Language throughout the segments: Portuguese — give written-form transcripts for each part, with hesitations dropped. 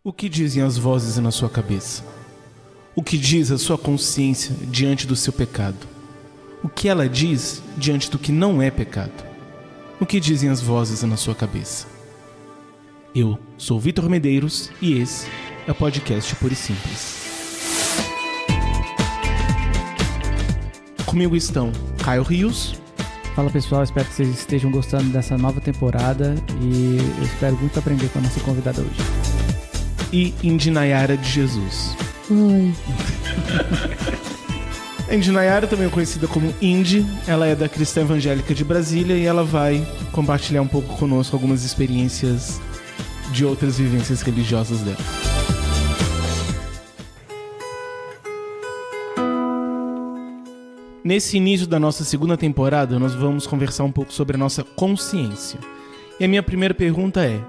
O que dizem as vozes na sua cabeça? O que diz a sua consciência diante do seu pecado? O que ela diz diante do que não é pecado? O que dizem as vozes na sua cabeça? Eu sou Vitor Medeiros e esse é o podcast Puro e Simples. Comigo estão Caio Rios. Fala pessoal, espero que vocês estejam gostando dessa nova temporada e eu espero muito aprender com a nossa convidada hoje. E Indy Nayara de Jesus. Oi. A Indy Nayara, também conhecida como Indy, ela é da Cristã Evangélica de Brasília e ela vai compartilhar um pouco conosco algumas experiências de outras vivências religiosas dela. Nesse início da nossa segunda temporada, nós vamos conversar um pouco sobre a nossa consciência. E a minha primeira pergunta é: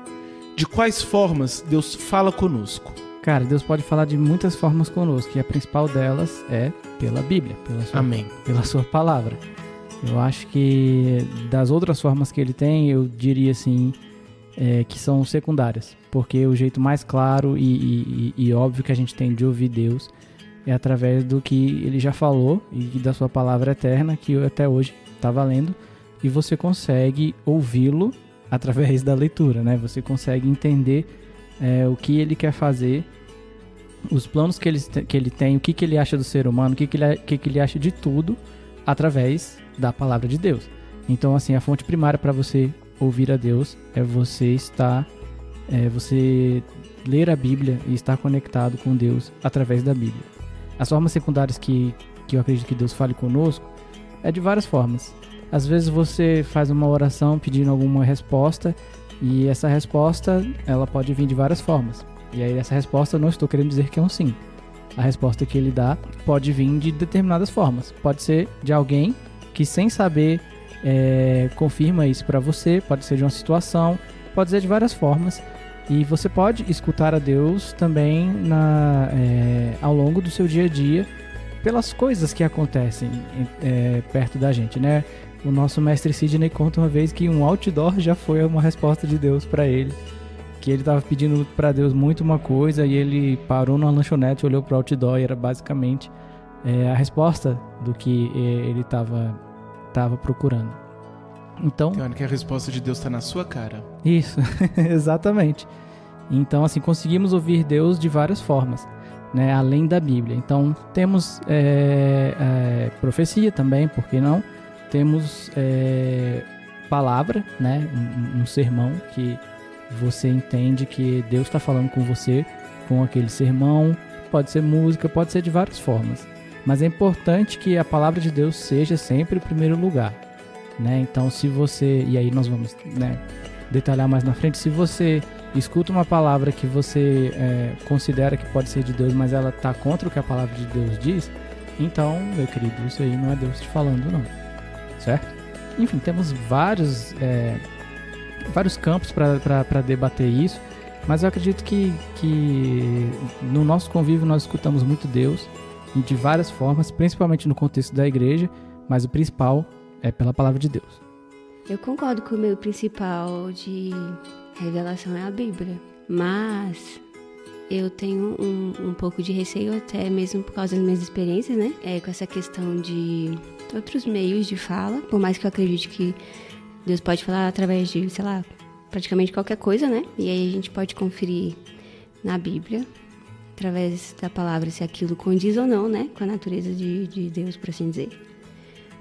de quais formas Deus fala conosco? Cara, Deus pode falar de muitas formas conosco e a principal delas é pela Bíblia, pela sua palavra. Eu acho que das outras formas que ele tem, eu diria assim, que são secundárias. Porque o jeito mais claro e óbvio que a gente tem de ouvir Deus é através do que ele já falou e da sua palavra eterna, que até hoje está valendo, e você consegue ouvi-lo através da leitura, né? Você consegue entender o que ele quer fazer, os planos que ele tem, o que ele acha do ser humano, o que ele acha de tudo, através da palavra de Deus. Então, assim, a fonte primária para você ouvir a Deus é você ler a Bíblia e estar conectado com Deus através da Bíblia. As formas secundárias que eu acredito que Deus fale conosco é de várias formas. Às vezes você faz uma oração pedindo alguma resposta e essa resposta ela pode vir de várias formas. E aí essa resposta eu não estou querendo dizer que é um sim. A resposta que ele dá pode vir de determinadas formas. Pode ser de alguém que sem saber confirma isso para você, pode ser de uma situação, pode ser de várias formas. E você pode escutar a Deus também ao longo do seu dia a dia pelas coisas que acontecem perto da gente, né? O nosso mestre Sidney conta uma vez que um outdoor já foi uma resposta de Deus para ele. Que ele estava pedindo para Deus muito uma coisa e ele parou numa lanchonete, olhou para o outdoor e era basicamente a resposta do que ele estava procurando. Então, tem hora que a resposta de Deus está na sua cara. Isso, exatamente. Então, assim, conseguimos ouvir Deus de várias formas, né, além da Bíblia. Então, temos profecia também, por que não? Temos palavra, né, um sermão que você entende que Deus está falando com você com aquele sermão. Pode ser música, pode ser de várias formas. Mas é importante que a palavra de Deus seja sempre o primeiro lugar. Né? Então, se você, e aí nós vamos detalhar mais na frente, se você escuta uma palavra que você considera que pode ser de Deus, mas ela está contra o que a palavra de Deus diz, então, meu querido, isso aí não é Deus te falando, não. Certo? Enfim, temos vários campos para debater isso, mas eu acredito que no nosso convívio nós escutamos muito Deus e de várias formas, principalmente no contexto da igreja, mas o principal é pela palavra de Deus. Eu concordo que o meu principal de revelação é a Bíblia, mas eu tenho um pouco de receio, até mesmo por causa das minhas experiências, né? Com essa questão de outros meios de fala, por mais que eu acredite que Deus pode falar através de, sei lá, praticamente qualquer coisa, né? E aí a gente pode conferir na Bíblia, através da palavra, se aquilo condiz ou não, né? Com a natureza de Deus, por assim dizer.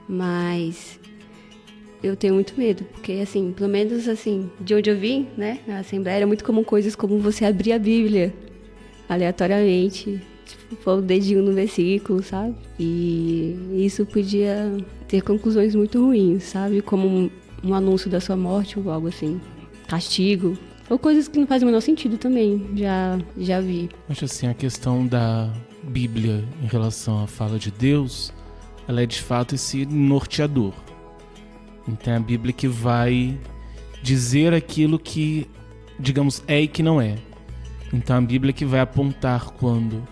Mas eu tenho muito medo, porque, assim, pelo menos, assim, de onde eu vim, né, na Assembleia, era muito comum coisas como você abrir a Bíblia aleatoriamente, tipo, pôr o dedinho no versículo, sabe? E isso podia ter conclusões muito ruins, sabe? Como um anúncio da sua morte ou algo assim, castigo, ou coisas que não fazem o menor sentido também, já vi. Acho assim, a questão da Bíblia em relação à fala de Deus, ela é de fato esse norteador. Então é a Bíblia que vai dizer aquilo que, digamos, é e que não é. Então a Bíblia que vai apontar quando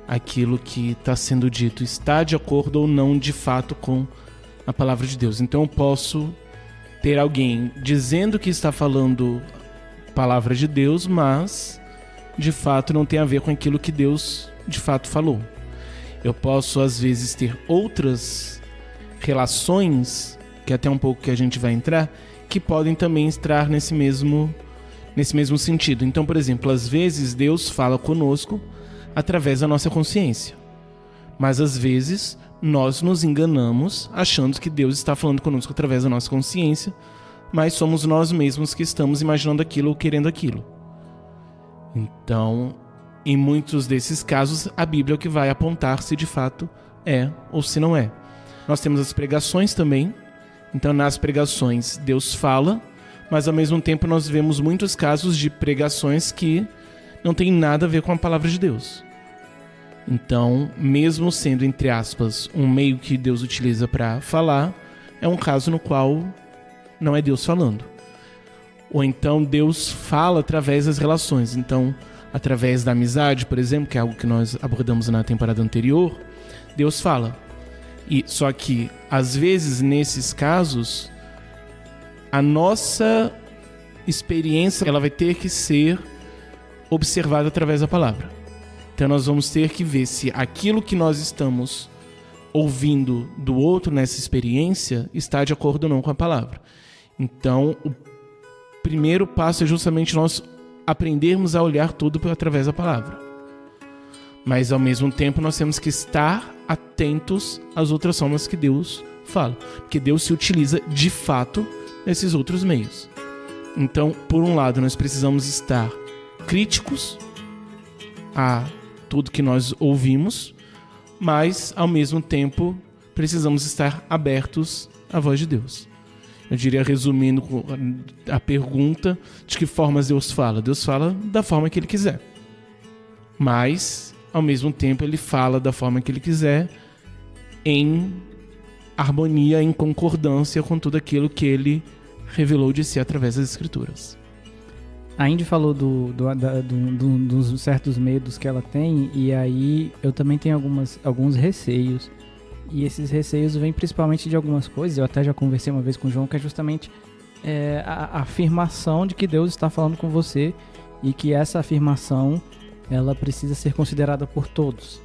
aquilo que está sendo dito está de acordo ou não de fato com a palavra de Deus. Então eu posso ter alguém dizendo que está falando palavra de Deus, mas de fato não tem a ver com aquilo que Deus de fato falou. Eu posso às vezes ter outras relações, que é até um pouco que a gente vai entrar, que podem também entrar nesse mesmo sentido. Então, por exemplo, às vezes Deus fala conosco através da nossa consciência, mas às vezes nós nos enganamos achando que Deus está falando conosco através da nossa consciência, mas somos nós mesmos que estamos imaginando aquilo ou querendo aquilo. Então, em muitos desses casos, a Bíblia é o que vai apontar se de fato é ou se não é. Nós temos as pregações também. Então, nas pregações, Deus fala, mas ao mesmo tempo nós vemos muitos casos de pregações que não tem nada a ver com a palavra de Deus. Então, mesmo sendo, entre aspas, um meio que Deus utiliza para falar, é um caso no qual não é Deus falando. Ou então Deus fala através das relações. Então, através da amizade, por exemplo, que é algo que nós abordamos na temporada anterior, Deus fala. E só que, às vezes, nesses casos, a nossa experiência ela vai ter que ser observada através da palavra. Então nós vamos ter que ver se aquilo que nós estamos ouvindo do outro nessa experiência está de acordo ou não com a palavra. Então o primeiro passo é justamente nós aprendermos a olhar tudo através da palavra. Mas ao mesmo tempo nós temos que estar atentos às outras formas que Deus fala. Porque Deus se utiliza de fato nesses outros meios. Então, por um lado, nós precisamos estar críticos a tudo que nós ouvimos, mas, ao mesmo tempo, precisamos estar abertos à voz de Deus. Eu diria, resumindo a pergunta, de que formas Deus fala. Deus fala da forma que Ele quiser. Mas, ao mesmo tempo, Ele fala da forma que Ele quiser, em harmonia, em concordância com tudo aquilo que Ele revelou de si através das Escrituras. A Indy falou dos certos medos que ela tem, e aí eu também tenho alguns receios. E esses receios vêm principalmente de algumas coisas, eu até já conversei uma vez com o João, que é justamente a afirmação de que Deus está falando com você e que essa afirmação ela precisa ser considerada por todos.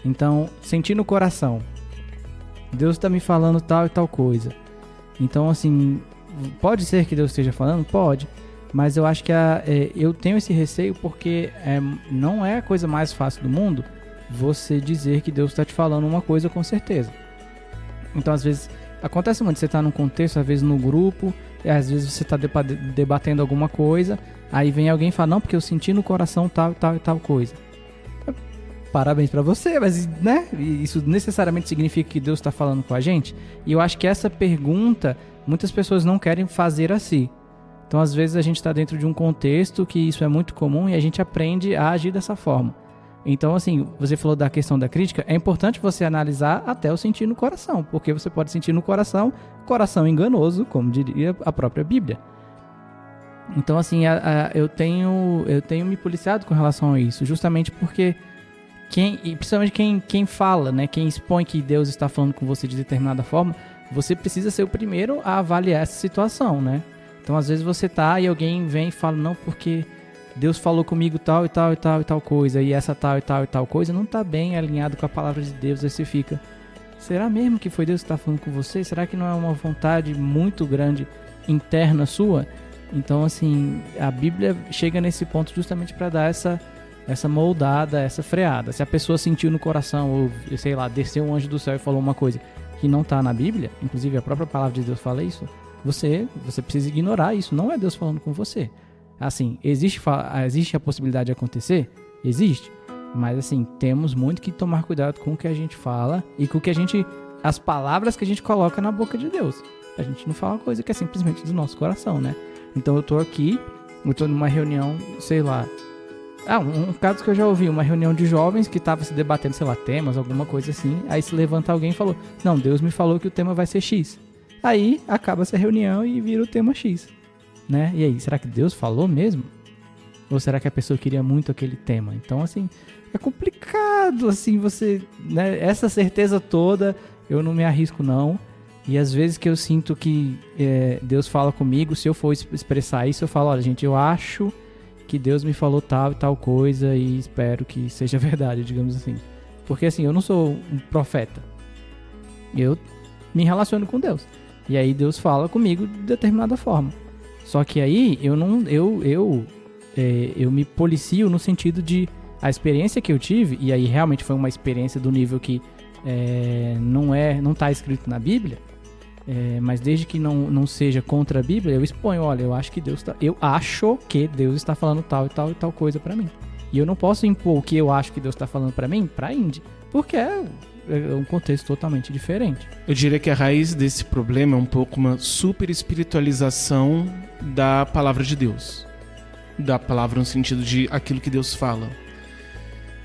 Então, sentir no coração, Deus está me falando tal e tal coisa. Então, assim, pode ser que Deus esteja falando? Pode. Mas eu acho que eu tenho esse receio porque não é a coisa mais fácil do mundo você dizer que Deus está te falando uma coisa com certeza. Então, às vezes, acontece muito, você está num contexto, às vezes no grupo, e às vezes você está debatendo alguma coisa, aí vem alguém e fala, não, porque eu senti no coração tal e tal e tal coisa. Parabéns pra você, mas, né, isso necessariamente significa que Deus está falando com a gente? E eu acho que essa pergunta, muitas pessoas não querem fazer assim. Então, às vezes, a gente está dentro de um contexto que isso é muito comum e a gente aprende a agir dessa forma. Então, assim, você falou da questão da crítica, é importante você analisar até o sentir no coração, porque você pode sentir no coração enganoso, como diria a própria Bíblia. Então, assim, eu tenho me policiado com relação a isso, justamente porque principalmente quem fala, né, quem expõe que Deus está falando com você de determinada forma, você precisa ser o primeiro a avaliar essa situação, né? Então, às vezes você tá e alguém vem e fala, não, porque Deus falou comigo tal e tal e tal e tal coisa, e essa tal e tal e tal coisa não tá bem alinhado com a palavra de Deus. Aí você fica, será mesmo que foi Deus que está falando com você? Será que não é uma vontade muito grande interna sua? Então, assim, a Bíblia chega nesse ponto justamente para dar essa moldada, essa freada. Se a pessoa sentiu no coração, ou sei lá, desceu um anjo do céu e falou uma coisa que não tá na Bíblia, inclusive a própria palavra de Deus fala isso, você precisa ignorar isso, não é Deus falando com você. Assim, existe a possibilidade de acontecer? Existe. Mas assim, temos muito que tomar cuidado com o que a gente fala e com o que as palavras que a gente coloca na boca de Deus. A gente não fala uma coisa que é simplesmente do nosso coração, né? Então eu tô aqui, eu tô numa reunião, sei lá. Um caso que eu já ouvi, uma reunião de jovens que tava se debatendo, sei lá, temas, alguma coisa assim. Aí se levanta alguém e falou, não, Deus me falou que o tema vai ser X. Aí acaba essa reunião e vira o tema X, né? E aí, será que Deus falou mesmo? Ou será que a pessoa queria muito aquele tema? Então, assim, é complicado, assim, você, né? Essa certeza toda, eu não me arrisco, não. E às vezes que eu sinto que Deus fala comigo, se eu for expressar isso, eu falo, olha, gente, eu acho que Deus me falou tal e tal coisa e espero que seja verdade, digamos assim. Porque assim, eu não sou um profeta. Eu me relaciono com Deus. E aí Deus fala comigo de determinada forma. Só que aí eu me policio no sentido de a experiência que eu tive, e aí realmente foi uma experiência do nível que não tá escrito na Bíblia, mas desde que não seja contra a Bíblia, eu exponho, olha, eu acho que Deus está falando tal e tal e tal coisa pra mim. E eu não posso impor o que eu acho que Deus está falando pra mim pra Indy, porque é um contexto totalmente diferente. Eu diria que a raiz desse problema é um pouco uma super espiritualização da palavra de Deus. Da palavra no sentido de aquilo que Deus fala.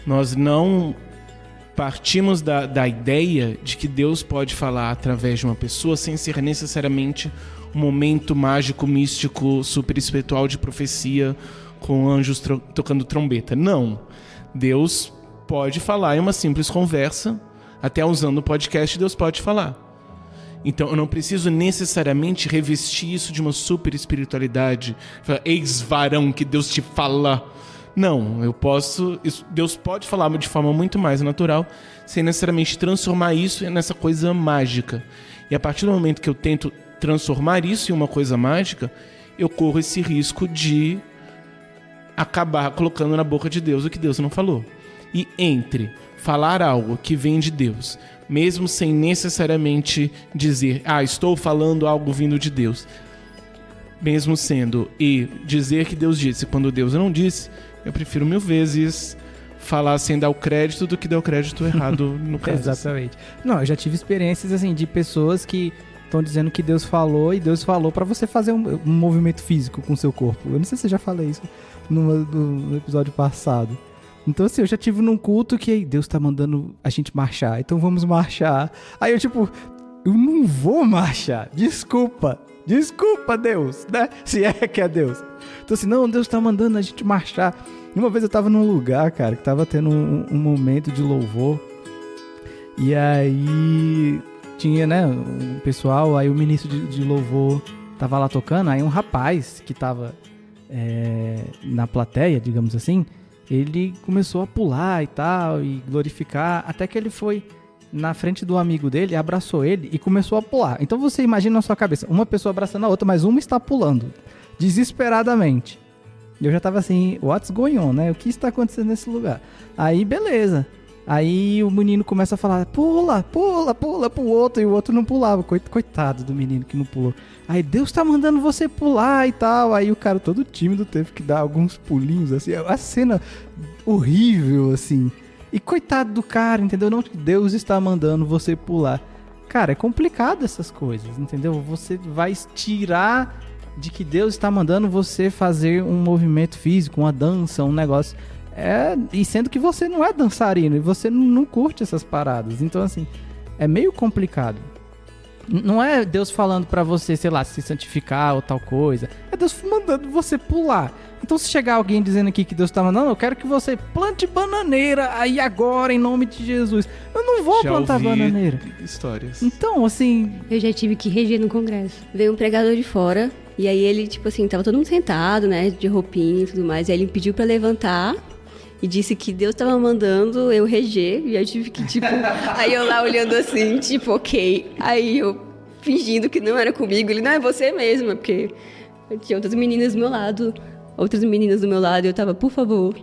Nós não partimos da ideia de que Deus pode falar através de uma pessoa sem ser necessariamente um momento mágico, místico, super espiritual de profecia com anjos tocando trombeta. Não. Deus pode falar em uma simples conversa, até usando o podcast Deus pode falar. Então eu não preciso necessariamente revestir isso de uma super espiritualidade. Eis varão que Deus te fala. Não, Deus pode falar de forma muito mais natural, sem necessariamente transformar isso nessa coisa mágica. E a partir do momento que eu tento transformar isso em uma coisa mágica, eu corro esse risco de acabar colocando na boca de Deus o que Deus não falou. E entre falar algo que vem de Deus, mesmo sem necessariamente dizer, estou falando algo vindo de Deus, mesmo sendo e dizer que Deus disse quando Deus não disse, eu prefiro 1000 vezes falar sem dar o crédito do que dar o crédito errado no caso. Exatamente. Não, eu já tive experiências assim de pessoas que estão dizendo que Deus falou e Deus falou pra você fazer um movimento físico com o seu corpo. Eu não sei se eu já falei isso no episódio passado. Então assim, eu já tive num culto que Deus tá mandando a gente marchar, então vamos marchar. Aí eu não vou marchar, desculpa Deus, né? Se é que é Deus. Então assim, não, Deus tá mandando a gente marchar. E uma vez eu tava num lugar, cara, que tava tendo um momento de louvor. E aí tinha, né, um pessoal, aí o ministro de louvor tava lá tocando, aí um rapaz que tava na plateia, digamos assim, ele começou a pular e tal, e glorificar, até que ele foi na frente do amigo dele, abraçou ele e começou a pular. Então você imagina na sua cabeça, uma pessoa abraçando a outra, mas uma está pulando, desesperadamente. E eu já tava assim, what's going on, né? O que está acontecendo nesse lugar? Aí, beleza. Aí o menino começa a falar, pula pro outro, e o outro não pulava. Coitado do menino que não pulou. Aí, Deus tá mandando você pular e tal. Aí o cara todo tímido teve que dar alguns pulinhos, assim. A cena horrível, assim. E coitado do cara, entendeu? Não que Deus está mandando você pular. Cara, é complicado essas coisas, entendeu? Você vai tirar de que Deus está mandando você fazer um movimento físico, uma dança, um negócio. E sendo que você não é dançarino e você não curte essas paradas. Então, assim, é meio complicado. Não é Deus falando pra você, sei lá, se santificar ou tal coisa. É Deus mandando você pular. Então, se chegar alguém dizendo aqui que Deus tá mandando, eu quero que você plante bananeira aí agora, em nome de Jesus. Eu não vou plantar bananeira. Histórias. Então, assim... Eu já tive que reger no congresso. Veio um pregador de fora, e aí ele, tipo assim, tava todo mundo sentado, né, de roupinha e tudo mais. E aí ele me pediu pra levantar e disse que Deus tava mandando eu reger. E eu tive que, tipo... Aí eu lá olhando assim, tipo, ok. Aí eu fingindo que não era comigo. Ele, não, é você mesma, porque tinha outras meninas do meu lado. E eu tava, por favor.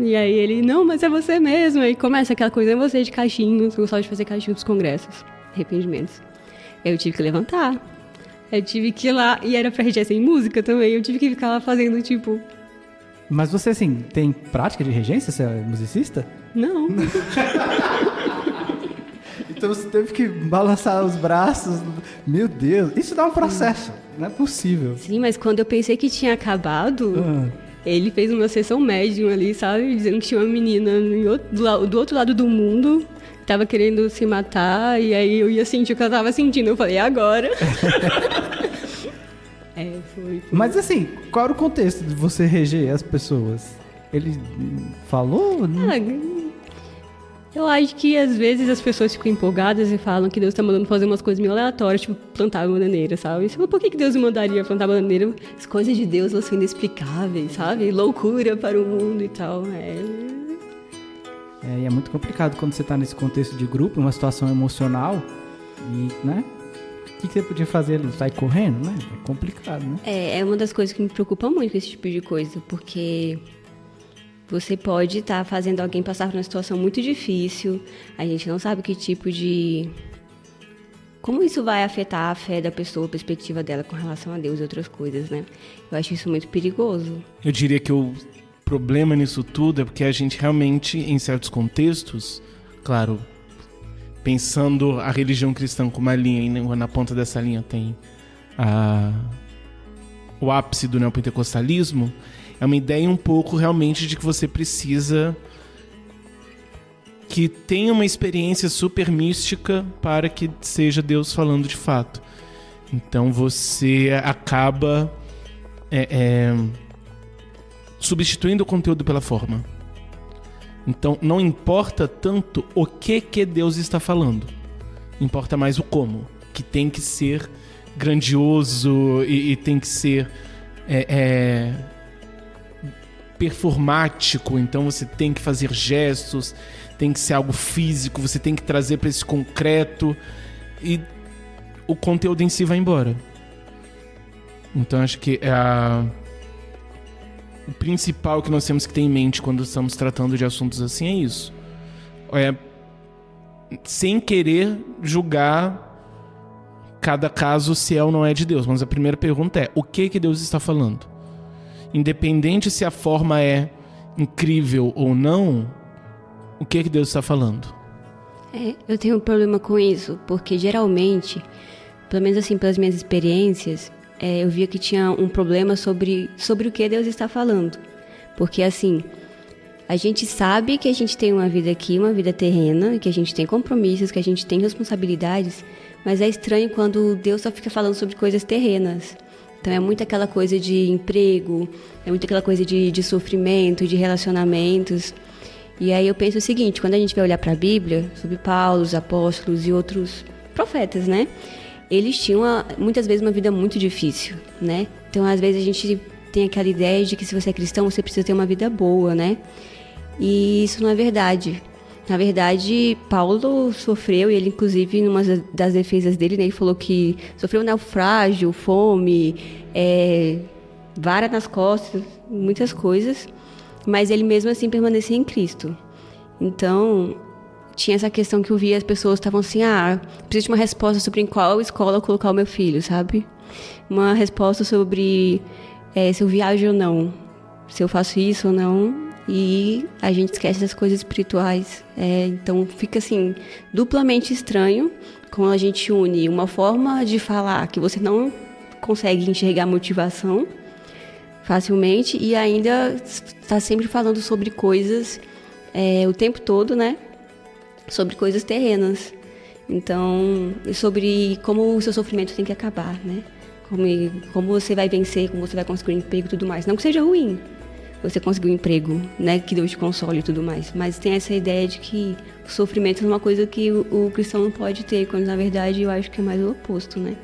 E aí ele, não, mas é você mesmo. E começa aquela coisa, é você de caixinhos. Eu gostava de fazer caixinhos dos congressos, arrependimentos. Eu tive que levantar. Eu tive que ir lá, e era pra reger sem música também. Eu tive que ficar lá fazendo, tipo... Mas você, assim, tem prática de regência? Você é musicista? Não. Então você teve que balançar os braços. Meu Deus, isso dá um processo. Não é possível. Sim, mas quando eu pensei que tinha acabado, ele fez uma sessão médium ali, sabe? Dizendo que tinha uma menina do outro lado do mundo, que tava querendo se matar, e aí eu ia sentir o que ela tava sentindo. Eu falei, agora? Foi. Mas assim, qual era o contexto de você reger as pessoas? Ele falou? Eu acho que às vezes as pessoas ficam empolgadas e falam que Deus tá mandando fazer umas coisas meio aleatórias, tipo plantar bananeira, sabe? Por que Deus me mandaria plantar bananeira? As coisas de Deus, elas são inexplicáveis, sabe? Loucura para o mundo e tal. E é muito complicado quando você tá nesse contexto de grupo, uma situação emocional, e, né? O que você podia fazer ali? Sair correndo, né? É complicado, né? É uma das coisas que me preocupa muito com esse tipo de coisa, porque você pode estar fazendo alguém passar por uma situação muito difícil, a gente não sabe que tipo de... Como isso vai afetar a fé da pessoa, a perspectiva dela com relação a Deus e outras coisas, né? Eu acho isso muito perigoso. Eu diria que o problema nisso tudo é porque a gente realmente, em certos contextos, claro, pensando a religião cristã como uma linha, e na ponta dessa linha tem o ápice do neopentecostalismo, é uma ideia um pouco realmente de que você precisa que tenha uma experiência super mística para que seja Deus falando de fato. Então você acaba substituindo o conteúdo pela forma. Então não importa tanto o que Deus está falando, importa mais o como, que tem que ser grandioso e tem que ser performático. Então você tem que fazer gestos, tem que ser algo físico, você tem que trazer para esse concreto e o conteúdo em si vai embora. Então acho que o principal que nós temos que ter em mente quando estamos tratando de assuntos assim é isso. Sem querer julgar cada caso se é ou não é de Deus. Mas a primeira pergunta é: o que Deus está falando? Independente se a forma é incrível ou não, o que Deus está falando? Eu tenho um problema com isso, porque geralmente, pelo menos assim, pelas minhas experiências, eu via que tinha um problema sobre o que Deus está falando. Porque assim, a gente sabe que a gente tem uma vida aqui, uma vida terrena, que a gente tem compromissos, que a gente tem responsabilidades, mas é estranho quando Deus só fica falando sobre coisas terrenas. Então é muito aquela coisa de emprego, é muito aquela coisa de sofrimento, de relacionamentos. E aí eu penso o seguinte: quando a gente vai olhar para a Bíblia, sobre Paulo, os apóstolos e outros profetas, né? Eles tinham muitas vezes uma vida muito difícil, né? Então às vezes a gente tem aquela ideia de que se você é cristão, você precisa ter uma vida boa, né? E isso não é verdade. Na verdade, Paulo sofreu, e ele inclusive, numa das defesas dele, né, ele falou que sofreu naufrágio, fome, vara nas costas, muitas coisas, mas ele mesmo assim permanecia em Cristo. Então, tinha essa questão que eu via, as pessoas estavam assim: preciso de uma resposta sobre em qual escola colocar o meu filho, sabe? Uma resposta sobre se eu viajo ou não, se eu faço isso ou não. E a gente esquece das coisas espirituais. Então fica assim, duplamente estranho quando a gente une uma forma de falar que você não consegue enxergar motivação facilmente e ainda está sempre falando sobre coisas o tempo todo, né? Sobre coisas terrenas. Então, sobre como o seu sofrimento tem que acabar, né? Como você vai vencer, como você vai conseguir um emprego e tudo mais. Não que seja ruim você conseguir um emprego, né, que Deus te console e tudo mais. Mas tem essa ideia de que o sofrimento é uma coisa que o cristão não pode ter, quando na verdade eu acho que é mais o oposto, né?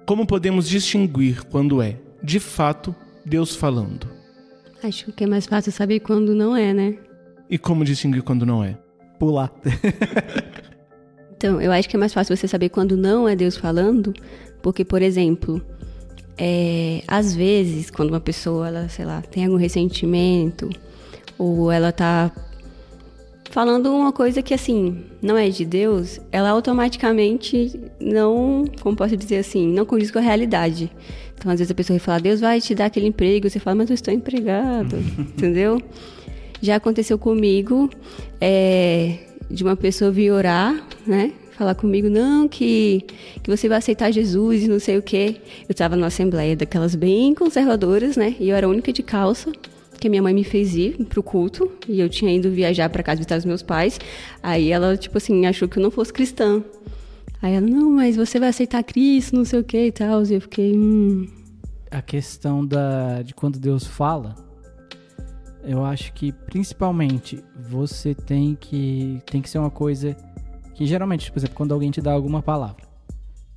Como podemos distinguir quando é, de fato, Deus falando? Acho que é mais fácil saber quando não é, né? E como distinguir quando não é? Pular. Então, eu acho que é mais fácil você saber quando não é Deus falando, porque, por exemplo, às vezes, quando uma pessoa, ela, sei lá, tem algum ressentimento, ou ela tá falando uma coisa que, assim, não é de Deus, ela automaticamente não, como posso dizer assim, não condiz com a realidade. Então, às vezes a pessoa vai falar: Deus vai te dar aquele emprego, você fala: mas eu estou empregado, entendeu? Já aconteceu comigo, de uma pessoa vir orar, né? Falar comigo: não, que você vai aceitar Jesus e não sei o quê. Eu estava numa assembleia daquelas bem conservadoras, né? E eu era a única de calça, que minha mãe me fez ir pro culto. E eu tinha ido viajar para casa visitar os meus pais. Aí ela, tipo assim, achou que eu não fosse cristã. Aí ela, não, mas você vai aceitar Cristo, não sei o que e tal. E eu fiquei, A questão de quando Deus fala, eu acho que principalmente você tem que ser uma coisa que geralmente, por exemplo, quando alguém te dá alguma palavra,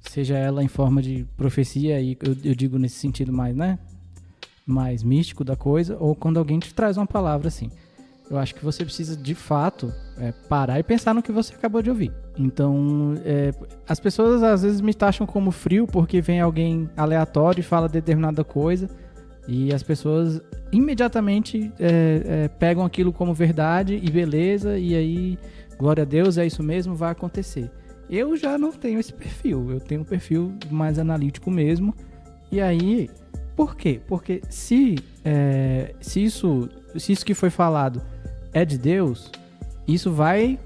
seja ela em forma de profecia, e eu digo nesse sentido mais, né, mais místico da coisa, ou quando alguém te traz uma palavra assim, eu acho que você precisa de fato parar e pensar no que você acabou de ouvir. Então, as pessoas às vezes me taxam como frio porque vem alguém aleatório e fala determinada coisa, e as pessoas imediatamente pegam aquilo como verdade e beleza, e aí, glória a Deus, é isso mesmo, vai acontecer. Eu já não tenho esse perfil, eu tenho um perfil mais analítico mesmo. E aí, por quê? Porque se isso que foi falado é de Deus, isso vai,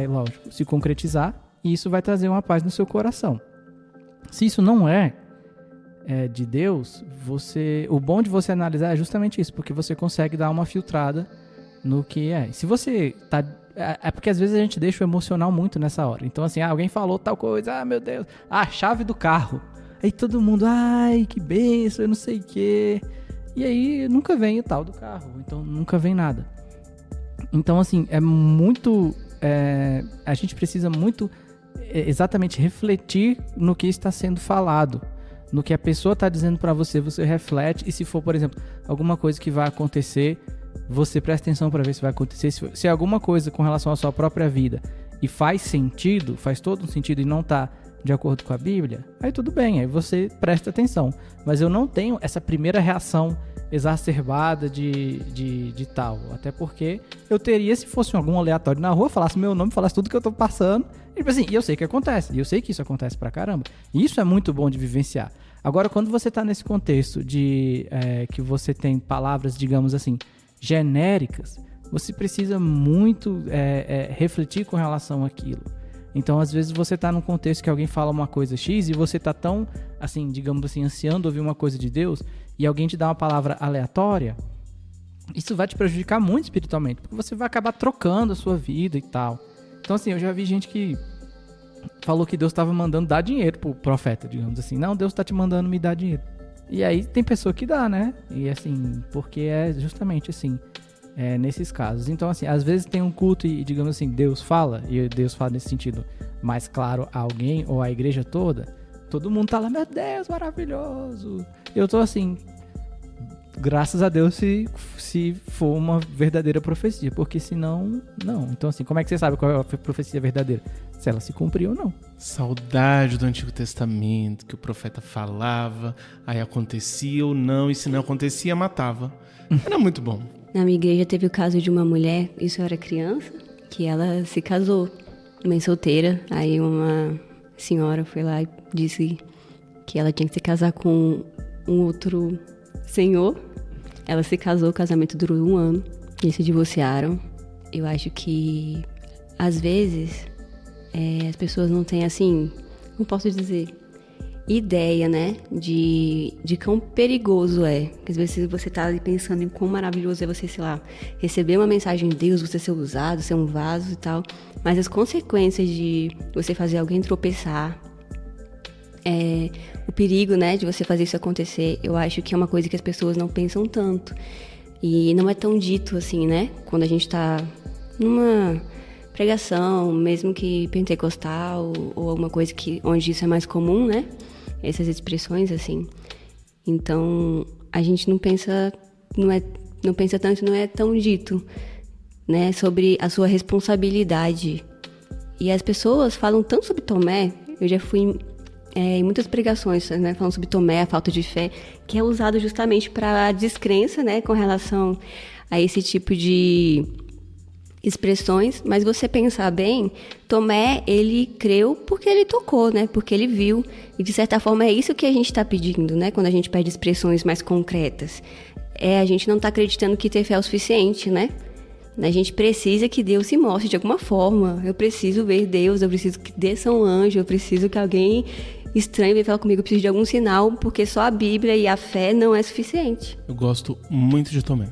lógico, se concretizar, e isso vai trazer uma paz no seu coração. Se isso não é de Deus, o bom de você analisar é justamente isso, porque você consegue dar uma filtrada no que é. Se você tá... É porque às vezes a gente deixa o emocional muito nessa hora. Então assim, alguém falou tal coisa, meu Deus, a chave do carro. Aí todo mundo, ai, que benção, eu não sei o quê. E aí nunca vem o tal do carro, então nunca vem nada. Então assim, é muito... a gente precisa muito exatamente refletir no que está sendo falado. No que a pessoa está dizendo para você, você reflete. E se for, por exemplo, alguma coisa que vai acontecer, você presta atenção para ver se vai acontecer. Se é alguma coisa com relação à sua própria vida e faz sentido, faz todo um sentido e não está de acordo com a Bíblia, aí tudo bem, aí você presta atenção. Mas eu não tenho essa primeira reação exacerbada de tal. Até porque eu teria, se fosse algum aleatório na rua, falasse meu nome, falasse tudo que eu tô passando. E assim, eu sei que acontece, e eu sei que isso acontece pra caramba. E isso é muito bom de vivenciar. Agora, quando você tá nesse contexto de que você tem palavras, digamos assim, genéricas, você precisa muito refletir com relação àquilo. Então, às vezes, você tá num contexto que alguém fala uma coisa X e você tá tão, assim, digamos assim, ansiando ouvir uma coisa de Deus e alguém te dá uma palavra aleatória, isso vai te prejudicar muito espiritualmente, porque você vai acabar trocando a sua vida e tal. Então, assim, eu já vi gente que falou que Deus estava mandando dar dinheiro pro profeta, digamos assim. Não, Deus tá te mandando me dar dinheiro. E aí tem pessoa que dá, né? E assim, porque é justamente assim, nesses casos. Então, assim, às vezes tem um culto e, digamos assim, Deus fala, e Deus fala nesse sentido mais claro a alguém ou a igreja toda, todo mundo tá lá, meu Deus, maravilhoso. Eu tô assim, graças a Deus se for uma verdadeira profecia, porque senão, não. Então, assim, como é que você sabe qual é a profecia verdadeira? Se ela se cumpriu ou não. Saudade do Antigo Testamento, que o profeta falava, aí acontecia ou não, e se não acontecia, matava. Era muito bom. Na minha igreja teve o caso de uma mulher, isso eu era criança, que ela se casou, mãe solteira. Aí uma senhora foi lá e disse que ela tinha que se casar com um outro senhor. Ela se casou, o casamento durou 1 ano, eles se divorciaram. Eu acho que, às vezes, as pessoas não têm, assim, não posso dizer, ideia, né, de quão perigoso é. Porque às vezes você tá ali pensando em quão maravilhoso é você, sei lá, receber uma mensagem de Deus, você ser usado, ser um vaso e tal. Mas as consequências de você fazer alguém tropeçar, o perigo, né, de você fazer isso acontecer, eu acho que é uma coisa que as pessoas não pensam tanto. E não é tão dito assim, né, quando a gente tá numa pregação, mesmo que pentecostal ou alguma coisa onde isso é mais comum, né, essas expressões assim. Então, a gente não pensa tanto, não é tão dito, né, sobre a sua responsabilidade. E as pessoas falam tanto sobre Tomé, eu já fui em muitas pregações, né, falando sobre Tomé, a falta de fé, que é usado justamente para descrença, né, com relação a esse tipo de expressões. Mas você pensar bem, Tomé, ele creu porque ele tocou, né, porque ele viu. E de certa forma é isso que a gente está pedindo, né, quando a gente pede expressões mais concretas. A gente não está acreditando que ter fé é o suficiente, né? A gente precisa que Deus se mostre de alguma forma. Eu preciso ver Deus, eu preciso que desça um anjo, eu preciso que alguém estranho venha falar comigo, eu preciso de algum sinal, porque só a Bíblia e a fé não é suficiente. Eu gosto muito de Tomé.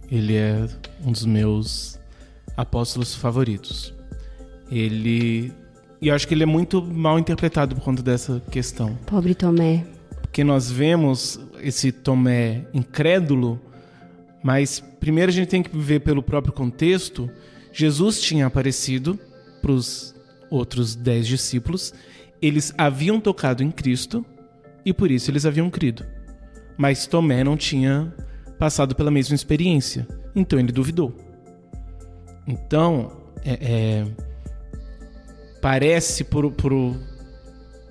Ele é um dos meus apóstolos favoritos. Ele E eu acho que ele é muito mal interpretado por conta dessa questão. Pobre Tomé. Porque nós vemos esse Tomé incrédulo, mas primeiro a gente tem que ver pelo próprio contexto. Jesus tinha aparecido para os outros 10 discípulos, eles haviam tocado em Cristo e por isso eles haviam crido. Mas Tomé não tinha passado pela mesma experiência, então ele duvidou. Então, parece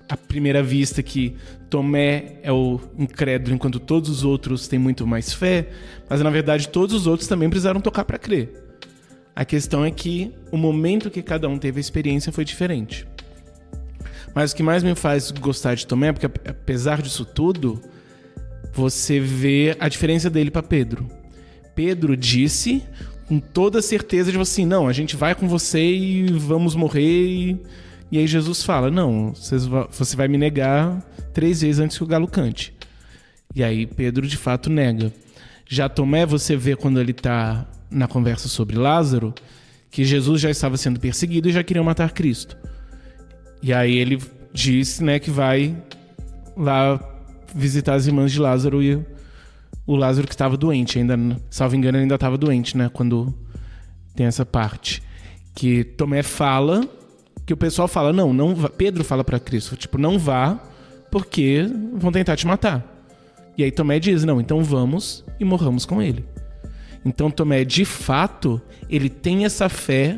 à primeira vista que Tomé é o incrédulo enquanto todos os outros têm muito mais fé, mas na verdade todos os outros também precisaram tocar para crer. A questão é que o momento que cada um teve a experiência foi diferente. Mas o que mais me faz gostar de Tomé é porque, apesar disso tudo, você vê a diferença dele para Pedro. Pedro disse com toda certeza de assim, não, a gente vai com você e vamos morrer. E aí Jesus fala, não, você vai me negar 3 vezes antes que o galo cante. E aí Pedro de fato nega. Já Tomé, você vê quando ele está na conversa sobre Lázaro, que Jesus já estava sendo perseguido e já queriam matar Cristo. E aí ele disse, né, que vai lá visitar as irmãs de Lázaro e o Lázaro que estava doente, ainda, salvo engano, ele ainda estava doente, né, quando tem essa parte. Que Tomé fala, que o pessoal fala, não vá. Pedro fala para Cristo, tipo, não vá, porque vão tentar te matar. E aí Tomé diz, não, então vamos e morramos com ele. Então Tomé, de fato, ele tem essa fé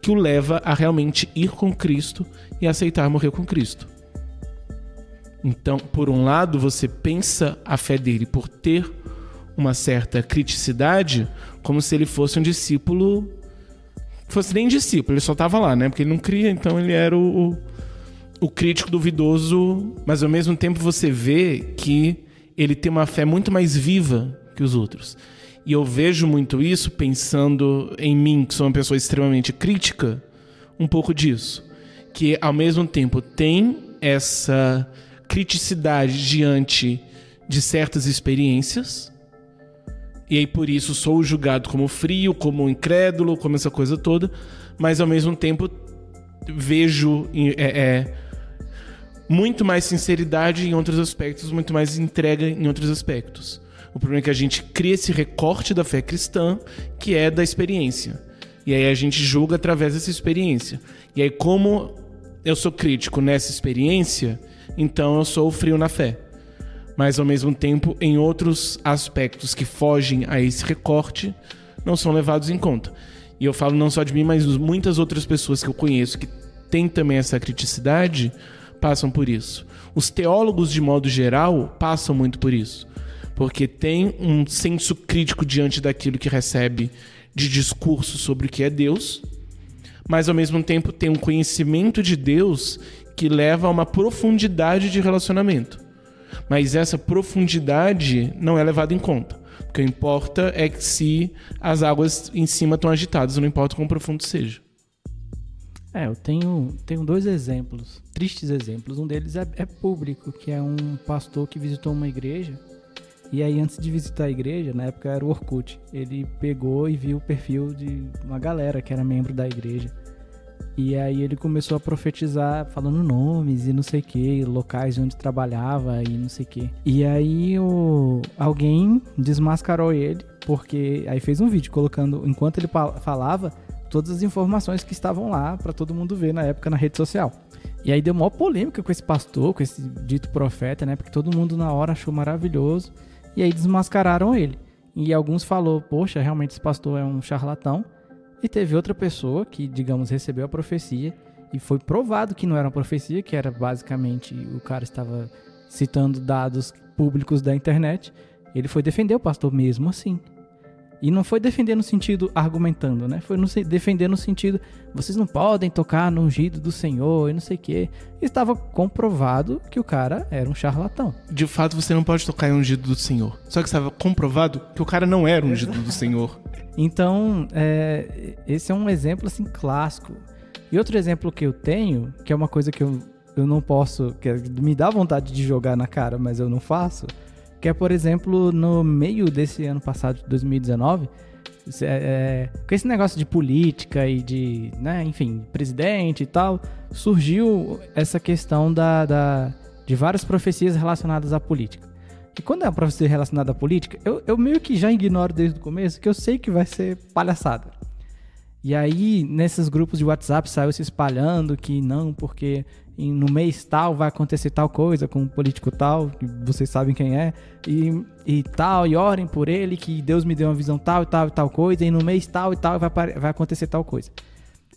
que o leva a realmente ir com Cristo e aceitar morrer com Cristo. Então, por um lado, você pensa a fé dele por ter uma certa criticidade, como se ele fosse um discípulo, fosse nem discípulo, ele só estava lá, né? Porque ele não cria, então ele era o crítico duvidoso, mas ao mesmo tempo você vê que ele tem uma fé muito mais viva que os outros. E eu vejo muito isso pensando em mim, que sou uma pessoa extremamente crítica, um pouco disso. Que ao mesmo tempo tem essa criticidade diante de certas experiências, e aí por isso sou julgado como frio, como incrédulo, como essa coisa toda, mas ao mesmo tempo vejo muito mais sinceridade em outros aspectos, muito mais entrega em outros aspectos. O problema é que a gente cria esse recorte da fé cristã, que é da experiência. E aí a gente julga através dessa experiência. E aí, como eu sou crítico nessa experiência, então eu sou frio na fé. Mas, ao mesmo tempo, em outros aspectos que fogem a esse recorte, não são levados em conta. E eu falo não só de mim, mas muitas outras pessoas que eu conheço que têm também essa criticidade, passam por isso. Os teólogos, de modo geral, passam muito por isso. Porque tem um senso crítico diante daquilo que recebe de discurso sobre o que é Deus, mas ao mesmo tempo tem um conhecimento de Deus que leva a uma profundidade de relacionamento. Mas essa profundidade não é levada em conta. O que importa é que se as águas em cima estão agitadas, não importa quão profundo seja. Eu tenho 2 exemplos, tristes exemplos. Um deles é público, que é um pastor que visitou uma igreja. E aí, antes de visitar a igreja, na época era o Orkut, ele pegou e viu o perfil de uma galera que era membro da igreja. E aí ele começou a profetizar, falando nomes e não sei o que, locais onde trabalhava e não sei o que. E aí alguém desmascarou ele, porque aí fez um vídeo colocando, enquanto ele falava, todas as informações que estavam lá para todo mundo ver na época na rede social. E aí deu maior polêmica com esse pastor, com esse dito profeta, né? Porque todo mundo na hora achou maravilhoso. E aí desmascararam ele. E alguns falou, poxa, realmente esse pastor é um charlatão. E teve outra pessoa que, digamos, recebeu a profecia e foi provado que não era uma profecia, que era basicamente o cara estava citando dados públicos da internet. Ele foi defender o pastor mesmo assim. E não foi defender no sentido argumentando, né? Foi defender no sentido, vocês não podem tocar no ungido do Senhor e não sei o quê. Estava comprovado que o cara era um charlatão. De fato, você não pode tocar em ungido do Senhor. Só que estava comprovado que o cara não era um ungido do Senhor. Então, esse é um exemplo assim clássico. E outro exemplo que eu tenho, que é uma coisa que eu não posso, que me dá vontade de jogar na cara, mas eu não faço, que é, por exemplo, no meio desse ano passado, de 2019, Com esse negócio de política e de, né, enfim, presidente e tal, surgiu essa questão de várias profecias relacionadas à política. E quando é uma profecia relacionada à política, eu meio que já ignoro desde o começo, que eu sei que vai ser palhaçada. E aí, nesses grupos de WhatsApp, saiu se espalhando que não, porque no mês tal vai acontecer tal coisa com um político tal, que vocês sabem quem é, e tal, e orem por ele, que Deus me deu uma visão tal e tal e tal coisa, e no mês tal e tal vai acontecer tal coisa.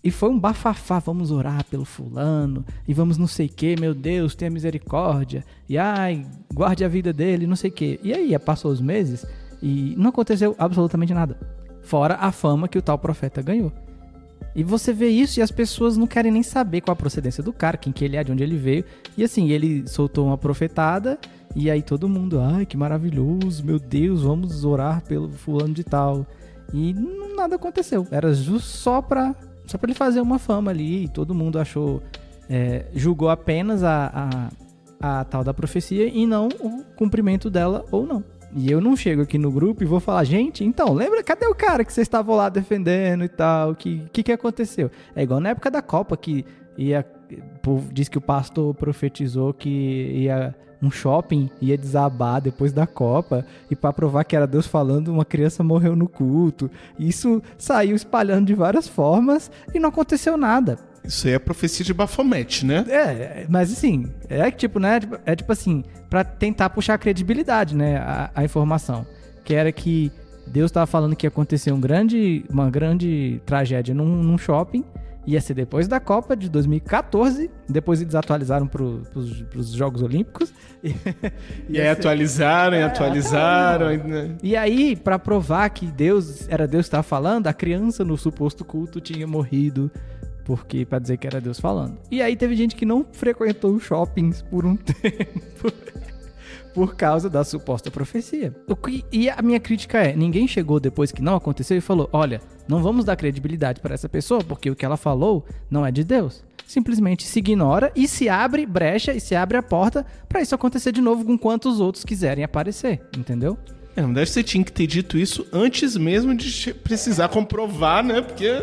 E foi um bafafá, vamos orar pelo fulano, e vamos não sei o que, meu Deus, tenha misericórdia, e ai, guarde a vida dele, não sei o que. E aí, passou os meses, e não aconteceu absolutamente nada. Fora a fama que o tal profeta ganhou. E você vê isso e as pessoas não querem nem saber qual a procedência do cara, quem que ele é, de onde ele veio. E assim, ele soltou uma profetada e aí todo mundo, ai, que maravilhoso, meu Deus, vamos orar pelo fulano de tal. E nada aconteceu. Era só pra ele fazer uma fama ali e todo mundo achou, julgou apenas a tal da profecia e não o cumprimento dela ou não. E eu não chego aqui no grupo e vou falar, gente, então, lembra, cadê o cara que vocês estavam lá defendendo e tal? O que aconteceu? É igual na época da Copa, que diz que o pastor profetizou que um shopping ia desabar depois da Copa, e para provar que era Deus falando, uma criança morreu no culto. Isso saiu espalhando de várias formas e não aconteceu nada. Isso aí é profecia de Bafomete, né? Mas assim, tipo, né? É tipo assim, pra tentar puxar a credibilidade, né? A informação. Que era que Deus estava falando que ia acontecer uma grande tragédia num shopping. Ia ser depois da Copa de 2014. Depois eles atualizaram pros Jogos Olímpicos. E aí atualizaram. Né? E aí, pra provar que era Deus que estava falando, a criança no suposto culto tinha morrido. Porque, pra dizer que era Deus falando. E aí teve gente que não frequentou os shoppings por um tempo por causa da suposta profecia. E a minha crítica é, ninguém chegou depois que não aconteceu e falou, olha, não vamos dar credibilidade para essa pessoa, porque o que ela falou não é de Deus. Simplesmente se ignora e se abre brecha e se abre a porta para isso acontecer de novo com quantos outros quiserem aparecer, entendeu? Na verdade, você tinha que ter dito isso antes mesmo de precisar comprovar, né? Porque...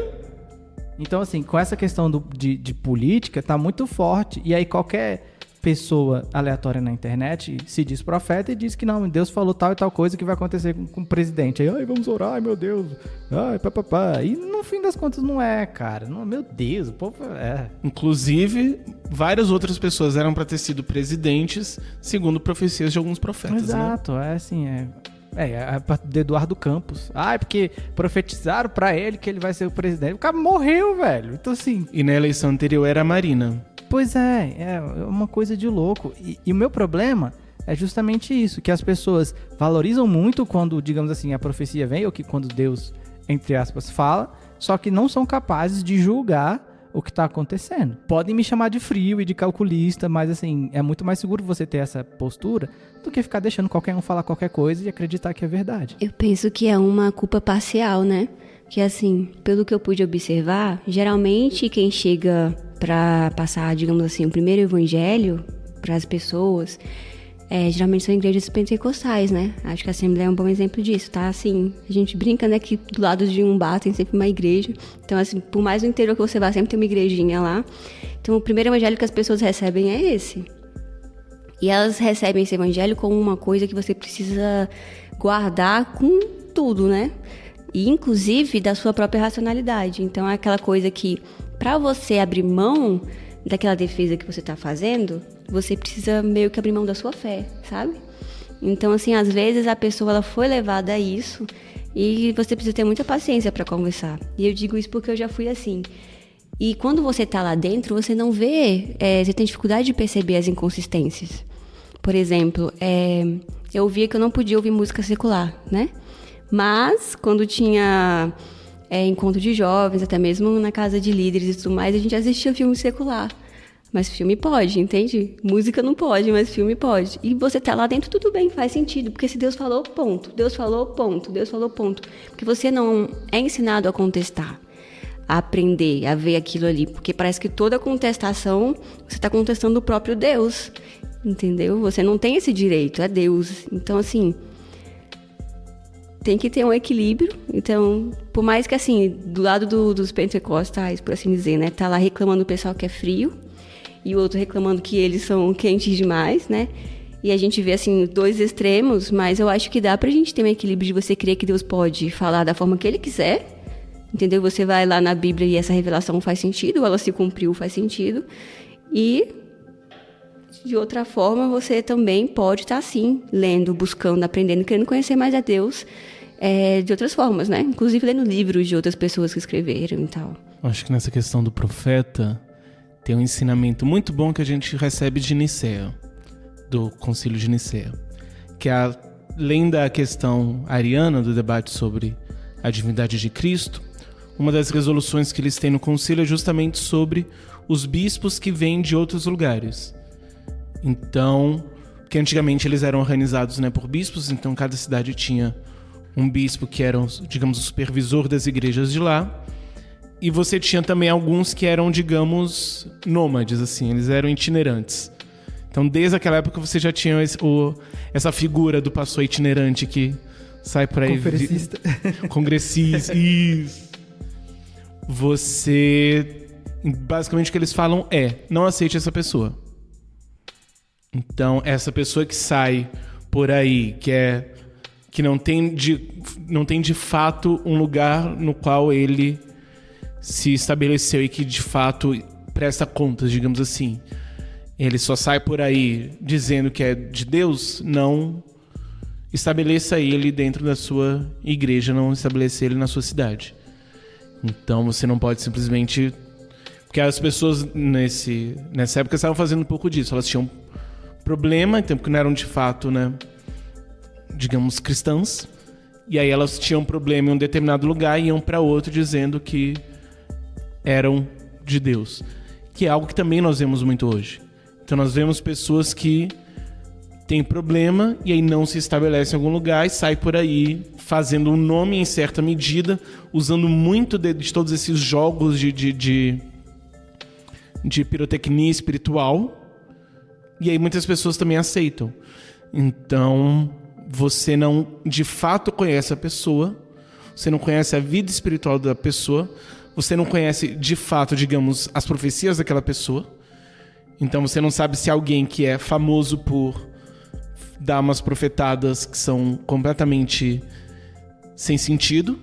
Então, assim, com essa questão de política, tá muito forte. E aí qualquer pessoa aleatória na internet se diz profeta e diz que não, Deus falou tal e tal coisa que vai acontecer com o presidente. Aí, ai, vamos orar, ai, meu Deus. Ai, papapá. E no fim das contas não é, cara. Não, meu Deus, o povo é. Inclusive, várias outras pessoas eram para ter sido presidentes, segundo profecias de alguns profetas, Exato, né? De Eduardo Campos. Porque profetizaram pra ele que ele vai ser o presidente. O cara morreu, velho. Então, assim... E na eleição anterior era a Marina. Pois é uma coisa de louco. E o meu problema é justamente isso, que as pessoas valorizam muito quando, digamos assim, a profecia vem, ou que quando Deus, entre aspas, fala, só que não são capazes de julgar o que está acontecendo. Podem me chamar de frio e de calculista, mas assim, é muito mais seguro você ter essa postura do que ficar deixando qualquer um falar qualquer coisa e acreditar que é verdade. Eu penso que é uma culpa parcial, né? Que assim, pelo que eu pude observar, geralmente quem chega para passar, digamos assim, o primeiro evangelho para as pessoas, geralmente são igrejas pentecostais, né? Acho que a Assembleia é um bom exemplo disso, tá? Assim, a gente brinca, né, que do lado de um bar tem sempre uma igreja. Então, assim, por mais no interior que você vá, sempre tem uma igrejinha lá. Então, o primeiro evangelho que as pessoas recebem é esse. E elas recebem esse evangelho como uma coisa que você precisa guardar com tudo, né? E, inclusive, da sua própria racionalidade. Então, é aquela coisa que, para você abrir mão daquela defesa que você está fazendo, você precisa meio que abrir mão da sua fé, sabe? Então, assim, às vezes a pessoa ela foi levada a isso e você precisa ter muita paciência para conversar. E eu digo isso porque eu já fui assim. E quando você tá lá dentro, você não vê, você tem dificuldade de perceber as inconsistências. Por exemplo, eu via que eu não podia ouvir música secular, né? Mas, quando tinha encontro de jovens, até mesmo na casa de líderes e tudo mais, a gente assistia filme secular. Mas filme pode, entende? Música não pode, mas filme pode. E você tá lá dentro, tudo bem, faz sentido. Porque se Deus falou, ponto. Deus falou, ponto. Deus falou, ponto. Porque você não é ensinado a contestar, a aprender, a ver aquilo ali. Porque parece que toda contestação, você tá contestando o próprio Deus. Entendeu? Você não tem esse direito, é Deus. Então, assim... tem que ter um equilíbrio. Então, por mais que, assim, do lado dos pentecostais, por assim dizer, né? Tá lá reclamando o pessoal que é frio e o outro reclamando que eles são quentes demais, né? E a gente vê, assim, 2 extremos, mas eu acho que dá pra gente ter um equilíbrio de você crer que Deus pode falar da forma que Ele quiser, entendeu? Você vai lá na Bíblia e essa revelação faz sentido, ou ela se cumpriu, faz sentido. E, de outra forma, você também pode estar, assim, lendo, buscando, aprendendo, querendo conhecer mais a Deus de outras formas, né? Inclusive lendo livros de outras pessoas que escreveram e tal. Acho que nessa questão do profeta tem um ensinamento muito bom que a gente recebe de Nicéia, do Concílio de Nicéia, que além da questão ariana, do debate sobre a divindade de Cristo, uma das resoluções que eles têm no concílio é justamente sobre os bispos que vêm de outros lugares. Então, porque antigamente eles eram organizados, né, por bispos, então cada cidade tinha um bispo que era, digamos, o supervisor das igrejas de lá, e você tinha também alguns que eram, digamos, nômades, assim, eles eram itinerantes. Então, desde aquela época, você já tinha essa figura do pastor itinerante que sai por aí... Conferencista. Congressista, isso. Você... Basicamente, o que eles falam é, não aceite essa pessoa. Então, essa pessoa que sai por aí, que não tem de fato um lugar no qual ele se estabeleceu e que, de fato, presta contas, digamos assim. Ele só sai por aí dizendo que é de Deus, não estabeleça ele dentro da sua igreja, não estabeleça ele na sua cidade. Então você não pode simplesmente... Porque as pessoas nessa época estavam fazendo um pouco disso. Elas tinham problema, então, porque não eram de fato, né, digamos, cristãs. E aí elas tinham problema em um determinado lugar e iam para outro dizendo que eram de Deus. Que é algo que também nós vemos muito hoje. Então nós vemos pessoas que têm problema e aí não se estabelecem em algum lugar e saem por aí fazendo um nome em certa medida, usando muito de todos esses jogos de pirotecnia espiritual, e aí muitas pessoas também aceitam. Então você não de fato conhece a pessoa, você não conhece a vida espiritual da pessoa, você não conhece de fato, digamos, as profecias daquela pessoa. Então você não sabe se alguém que é famoso por dar umas profetadas que são completamente sem sentido.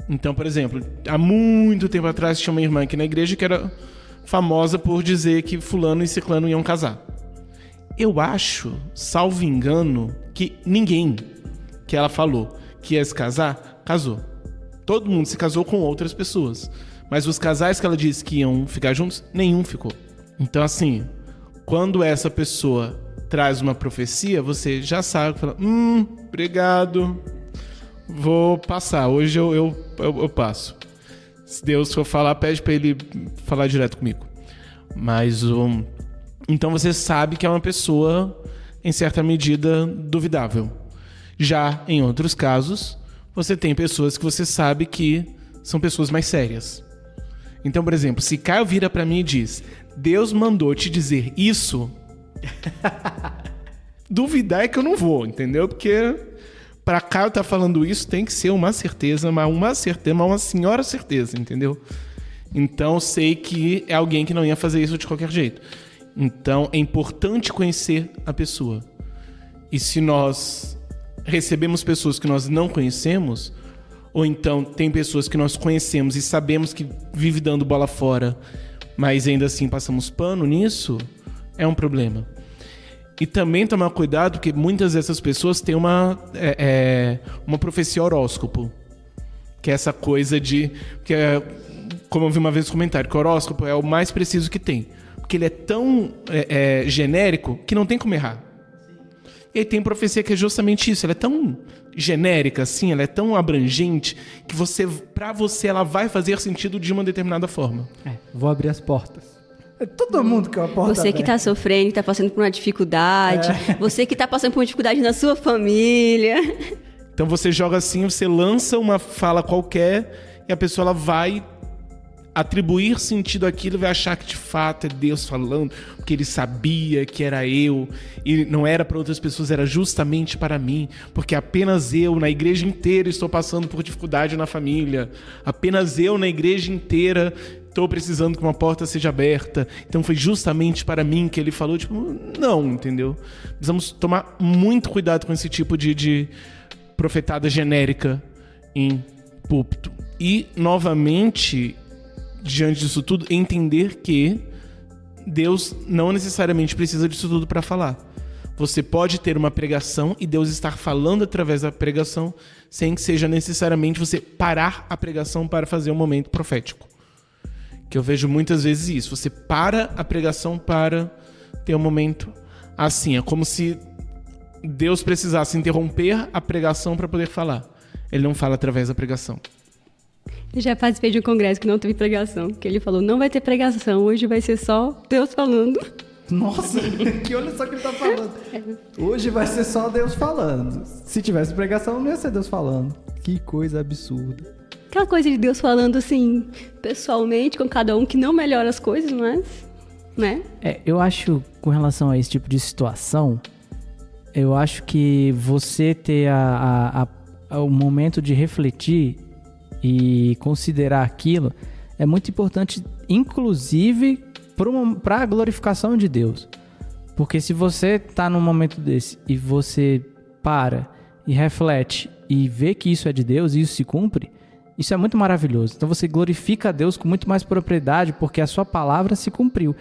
Então, por exemplo, há muito tempo atrás tinha uma irmã aqui na igreja que era famosa por dizer que fulano e ciclano iam casar. Eu acho, salvo engano, que ninguém que ela falou que ia se casar, casou. Todo mundo se casou com outras pessoas. Mas os casais que ela disse que iam ficar juntos, nenhum ficou. Então, assim, quando essa pessoa traz uma profecia, você já sabe, fala, obrigado, vou passar, hoje eu passo. Se Deus for falar, pede para ele falar direto comigo. Mas, então você sabe que é uma pessoa, em certa medida, duvidável. Já em outros casos, você tem pessoas que você sabe que são pessoas mais sérias. Então, por exemplo, se Caio vira para mim e diz... Deus mandou te dizer isso, duvidar é que eu não vou, entendeu? Porque pra Caio tá falando isso tem que ser uma certeza, uma senhora certeza, entendeu? Então sei que é alguém que não ia fazer isso de qualquer jeito. Então é importante conhecer a pessoa. E se nós recebemos pessoas que nós não conhecemos, ou então tem pessoas que nós conhecemos e sabemos que vive dando bola fora, mas ainda assim passamos pano nisso, é um problema. E também tomar cuidado, porque muitas dessas pessoas têm uma profecia horóscopo, que é essa coisa de... como eu vi uma vez no comentário, que o horóscopo é o mais preciso que tem, porque ele é tão genérico que não tem como errar. E aí tem profecia que é justamente isso, ela é tão genérica, assim, ela é tão abrangente, que pra você ela vai fazer sentido de uma determinada forma. Vou abrir as portas. Todo mundo quer uma porta Você que está sofrendo, que está passando por uma dificuldade, você que está passando por uma dificuldade na sua família. Então você joga assim, você lança uma fala qualquer e a pessoa ela vai atribuir sentido àquilo, vai achar que de fato é Deus falando, porque ele sabia que era eu, e não era para outras pessoas, era justamente para mim, porque apenas eu, na igreja inteira, estou passando por dificuldade na família, apenas eu, na igreja inteira, estou precisando que uma porta seja aberta, então foi justamente para mim que ele falou. Tipo, não, entendeu? Precisamos tomar muito cuidado com esse tipo de profetada genérica em púlpito. E, novamente, diante disso tudo, entender que Deus não necessariamente precisa disso tudo para falar. Você pode ter uma pregação e Deus estar falando através da pregação sem que seja necessariamente você parar a pregação para fazer um momento profético. Que eu vejo muitas vezes isso. Você para a pregação para ter um momento assim. É como se Deus precisasse interromper a pregação para poder falar. Ele não fala através da pregação. Eu já participei de um congresso que não teve pregação, que ele falou, não vai ter pregação, hoje vai ser só Deus falando. Nossa, que olha só o que ele tá falando. Hoje vai ser só Deus falando. Se tivesse pregação, não ia ser Deus falando. Que coisa absurda. Aquela coisa de Deus falando assim, pessoalmente, com cada um, que não melhora as coisas, mas, né? Eu acho, com relação a esse tipo de situação, eu acho que você ter o momento de refletir e considerar aquilo é muito importante, inclusive para a glorificação de Deus. Porque se você está num momento desse e você para e reflete e vê que isso é de Deus e isso se cumpre, isso é muito maravilhoso. Então você glorifica a Deus com muito mais propriedade porque a sua palavra se cumpriu.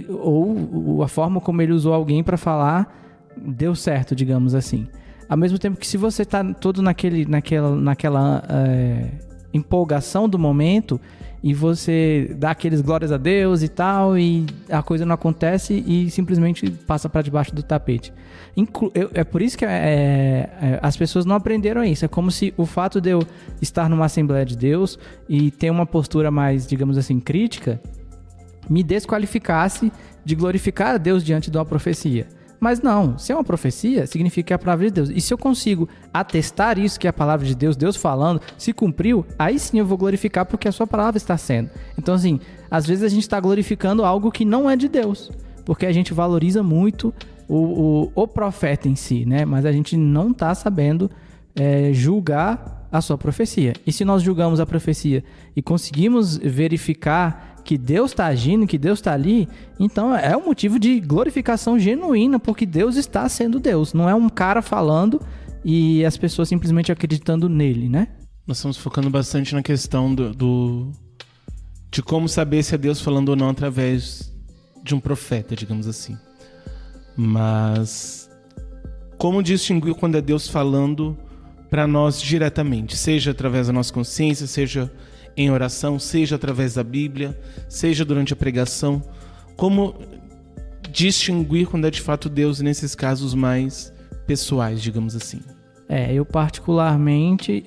Ou a forma como ele usou alguém para falar deu certo, digamos assim. Ao mesmo tempo que se você está todo naquela empolgação do momento e você dá aqueles glórias a Deus e tal, e a coisa não acontece e simplesmente passa para debaixo do tapete. É por isso que as pessoas não aprenderam isso. É como se o fato de eu estar numa Assembleia de Deus e ter uma postura mais, digamos assim, crítica, me desqualificasse de glorificar a Deus diante de uma profecia. Mas não, se é uma profecia, significa que é a palavra de Deus. E se eu consigo atestar isso, que é a palavra de Deus, Deus falando, se cumpriu, aí sim eu vou glorificar porque a sua palavra está sendo. Então, assim, às vezes a gente está glorificando algo que não é de Deus, porque a gente valoriza muito o profeta em si, né? Mas a gente não está sabendo julgar a sua profecia. E se nós julgamos a profecia e conseguimos verificar que Deus está agindo, que Deus está ali, então é um motivo de glorificação genuína, porque Deus está sendo Deus. Não é um cara falando e as pessoas simplesmente acreditando nele, né? Nós estamos focando bastante na questão de como saber se é Deus falando ou não através de um profeta, digamos assim. Mas como distinguir quando é Deus falando para nós diretamente, seja através da nossa consciência, seja em oração, seja através da Bíblia, seja durante a pregação? Como distinguir quando é de fato Deus nesses casos mais pessoais, digamos assim? Eu particularmente,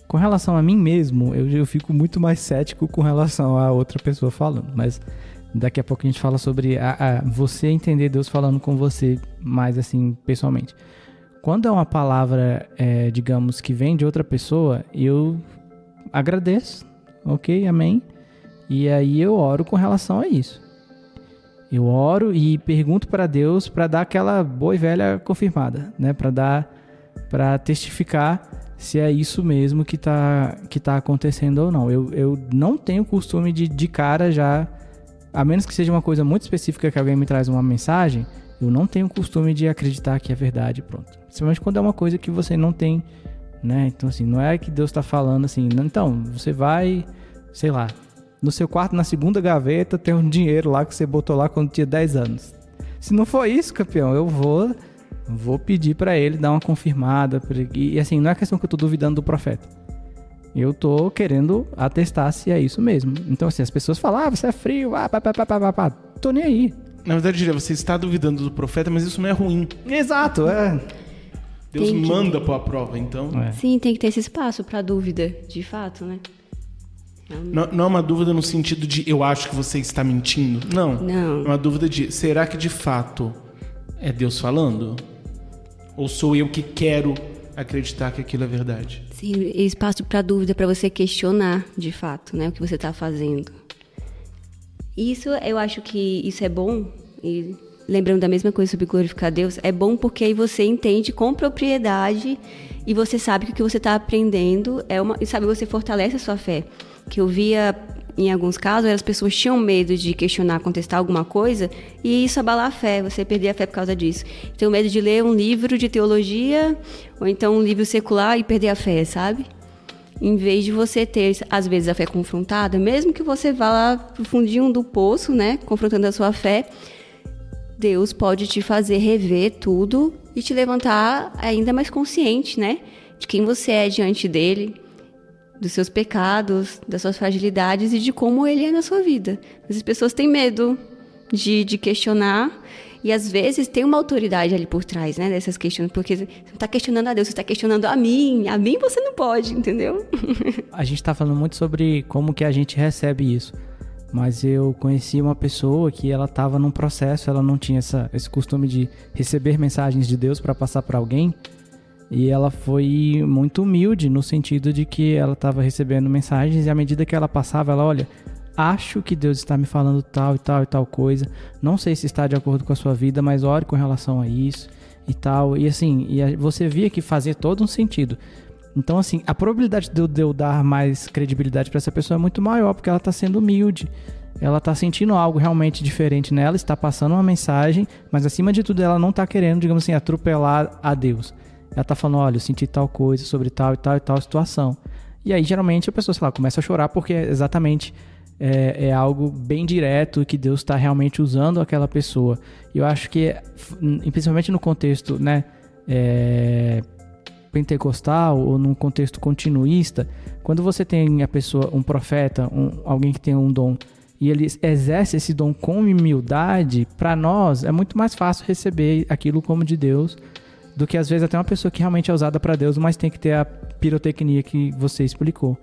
com relação a mim mesmo, eu fico muito mais cético com relação a outra pessoa falando, mas daqui a pouco a gente fala sobre você entender Deus falando com você mais assim, pessoalmente. Quando é uma palavra, digamos, que vem de outra pessoa, eu agradeço, ok, amém, e aí eu oro com relação a isso. Eu oro e pergunto para Deus para dar aquela boa e velha confirmada, né, para testificar se é isso mesmo que tá acontecendo ou não. Eu não tenho costume de cara já, a menos que seja uma coisa muito específica que alguém me traz uma mensagem, eu não tenho costume de acreditar que é verdade, pronto. Principalmente quando é uma coisa que você não tem, né? Então, assim, não é que Deus está falando assim, não, então, você vai, sei lá, no seu quarto, na segunda gaveta, tem um dinheiro lá que você botou lá quando tinha 10 anos. Se não for isso, campeão, eu vou pedir para ele dar uma confirmada. E, assim, não é questão que eu tô duvidando do profeta. Eu tô querendo atestar se é isso mesmo. Então, assim, as pessoas falam, você é frio, tô nem aí. Na verdade, você está duvidando do profeta, mas isso não é ruim. Exato, Deus manda pôr a prova, então... Sim, tem que ter esse espaço para dúvida, de fato, né? Não é uma dúvida no sentido de eu acho que você está mentindo. Não. É uma dúvida de será que de fato é Deus falando? Ou sou eu que quero acreditar que aquilo é verdade. Sim, espaço para dúvida, para você questionar, de fato, né, o que você está fazendo. Isso, eu acho que isso é bom, e lembrando da mesma coisa sobre glorificar a Deus, é bom porque aí você entende com propriedade e você sabe que o que você está aprendendo você fortalece a sua fé. Que eu via, em alguns casos, as pessoas tinham medo de questionar, contestar alguma coisa, e isso abala a fé, você perder a fé por causa disso. Tenho medo de ler um livro de teologia, ou então um livro secular e perder a fé, sabe? Em vez de você ter, às vezes, a fé confrontada, mesmo que você vá lá pro fundinho do poço, né, confrontando a sua fé, Deus pode te fazer rever tudo e te levantar ainda mais consciente, né, de quem você é diante dele, dos seus pecados, das suas fragilidades e de como ele é na sua vida. As pessoas têm medo de questionar e às vezes tem uma autoridade ali por trás, né, dessas questões, porque você não está questionando a Deus, você está questionando a mim você não pode, entendeu? A gente está falando muito sobre como que a gente recebe isso, mas eu conheci uma pessoa que ela estava num processo, ela não tinha esse costume de receber mensagens de Deus para passar para alguém. E ela foi muito humilde no sentido de que ela estava recebendo mensagens e à medida que ela passava, ela, olha, acho que Deus está me falando tal e tal e tal coisa, não sei se está de acordo com a sua vida, mas ore com relação a isso e tal. E assim, você via que fazia todo um sentido. Então assim, a probabilidade de eu dar mais credibilidade para essa pessoa é muito maior, porque ela está sendo humilde. Ela está sentindo algo realmente diferente nela, está passando uma mensagem, mas acima de tudo ela não está querendo, digamos assim, atropelar a Deus. Ela tá falando, olha, eu senti tal coisa sobre tal e tal e tal situação. E aí, geralmente, a pessoa, sei lá, começa a chorar porque exatamente é algo bem direto que Deus está realmente usando aquela pessoa. E eu acho que, principalmente no contexto, né, pentecostal ou num contexto continuista, quando você tem a pessoa, um profeta, alguém que tem um dom, e ele exerce esse dom com humildade, para nós é muito mais fácil receber aquilo como de Deus do que às vezes até uma pessoa que realmente é usada para Deus, mas tem que ter a pirotecnia que você explicou.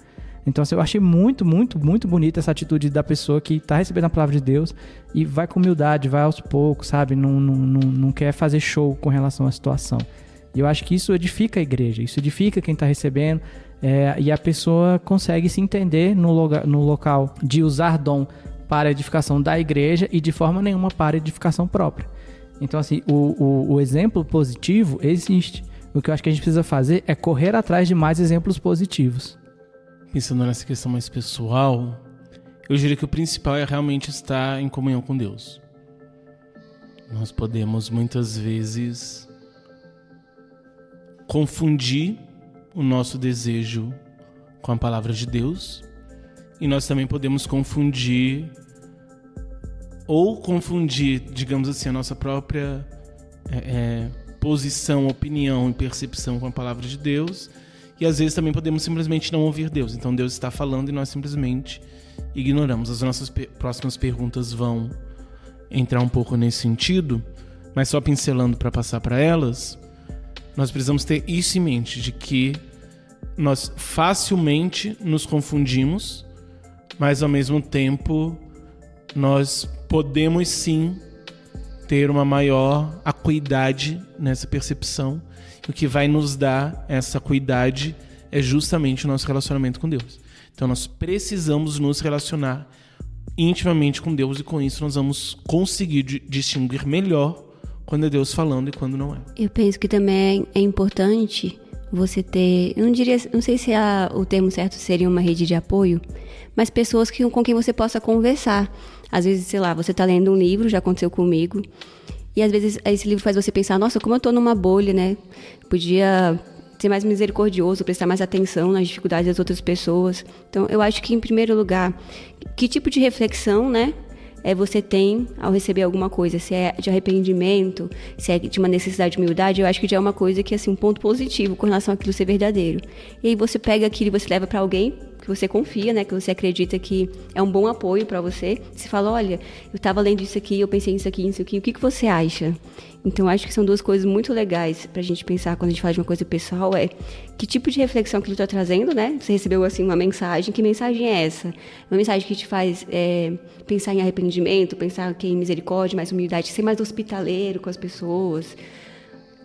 Então assim, eu achei muito, muito, muito bonita essa atitude da pessoa que está recebendo a palavra de Deus e vai com humildade, vai aos poucos, sabe? Não quer fazer show com relação à situação. E eu acho que isso edifica a igreja, isso edifica quem está recebendo, e a pessoa consegue se entender no local de usar dom para a edificação da igreja e de forma nenhuma para a edificação própria. Então, assim, o exemplo positivo existe. O que eu acho que a gente precisa fazer é correr atrás de mais exemplos positivos. Pensando nessa questão mais pessoal, eu diria que o principal é realmente estar em comunhão com Deus. Nós podemos, muitas vezes, confundir o nosso desejo com a palavra de Deus. E nós também podemos confundir, digamos assim, a nossa própria posição, opinião e percepção com a palavra de Deus. E às vezes também podemos simplesmente não ouvir Deus. Então Deus está falando e nós simplesmente ignoramos. As nossas próximas perguntas vão entrar um pouco nesse sentido, mas só pincelando para passar para elas, nós precisamos ter isso em mente, de que nós facilmente nos confundimos, mas ao mesmo tempo nós podemos sim ter uma maior acuidade nessa percepção. O que vai nos dar essa acuidade é justamente o nosso relacionamento com Deus. Então nós precisamos nos relacionar intimamente com Deus, e com isso nós vamos conseguir distinguir melhor quando é Deus falando e quando não é. Eu penso que também é importante você ter, não sei se o termo certo seria uma rede de apoio, mas pessoas com quem você possa conversar. Às vezes, sei lá, você está lendo um livro, já aconteceu comigo, e às vezes esse livro faz você pensar, nossa, como eu estou numa bolha, né? Podia ser mais misericordioso, prestar mais atenção nas dificuldades das outras pessoas. Então, eu acho que, em primeiro lugar, que tipo de reflexão, né, você tem ao receber alguma coisa? Se é de arrependimento, se é de uma necessidade de humildade, eu acho que já é uma coisa que, assim, um ponto positivo com relação àquilo ser verdadeiro. E aí você pega aquilo e você leva para alguém que você confia, né, que você acredita que é um bom apoio para você. Você fala, olha, eu estava lendo isso aqui, eu pensei nisso aqui, o que você acha? Então, acho que são duas coisas muito legais pra gente pensar quando a gente fala de uma coisa pessoal, que tipo de reflexão que ele está trazendo, né? Você recebeu, assim, uma mensagem, que mensagem é essa? Uma mensagem que te faz pensar em arrependimento, pensar em misericórdia, mais humildade, ser mais hospitaleiro com as pessoas.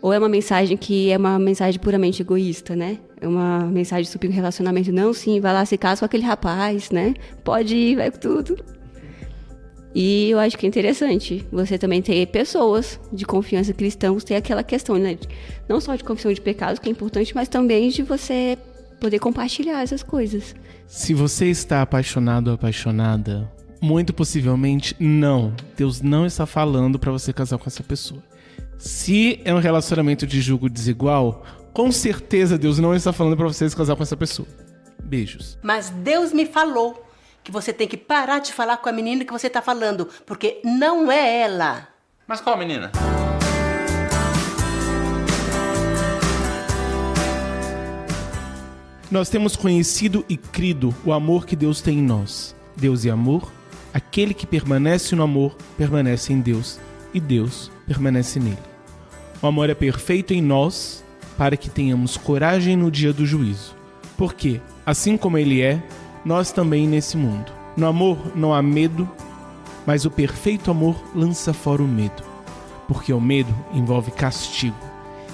Ou é uma mensagem que é uma mensagem puramente egoísta, né? É uma mensagem sobre relacionamento. Não, sim, vai lá se casa com aquele rapaz, né? Pode ir, vai com tudo. E eu acho que é interessante você também ter pessoas de confiança cristãos, ter aquela questão, né? Não só de confissão de pecados, que é importante, mas também de você poder compartilhar essas coisas. Se você está apaixonado ou apaixonada, muito possivelmente não. Deus não está falando para você casar com essa pessoa. Se é um relacionamento de julgo desigual, com certeza Deus não está falando para você se casar com essa pessoa. Beijos. Mas Deus me falou que você tem que parar de falar com a menina que você tá falando, porque não é ela. Mas qual menina? Nós temos conhecido e crido o amor que Deus tem em nós. Deus é amor. Aquele que permanece no amor, permanece em Deus. E Deus permanece nele. O amor é perfeito em nós, para que tenhamos coragem no dia do juízo. Porque, assim como ele é, nós também nesse mundo. No amor não há medo, mas o perfeito amor lança fora o medo. Porque o medo envolve castigo.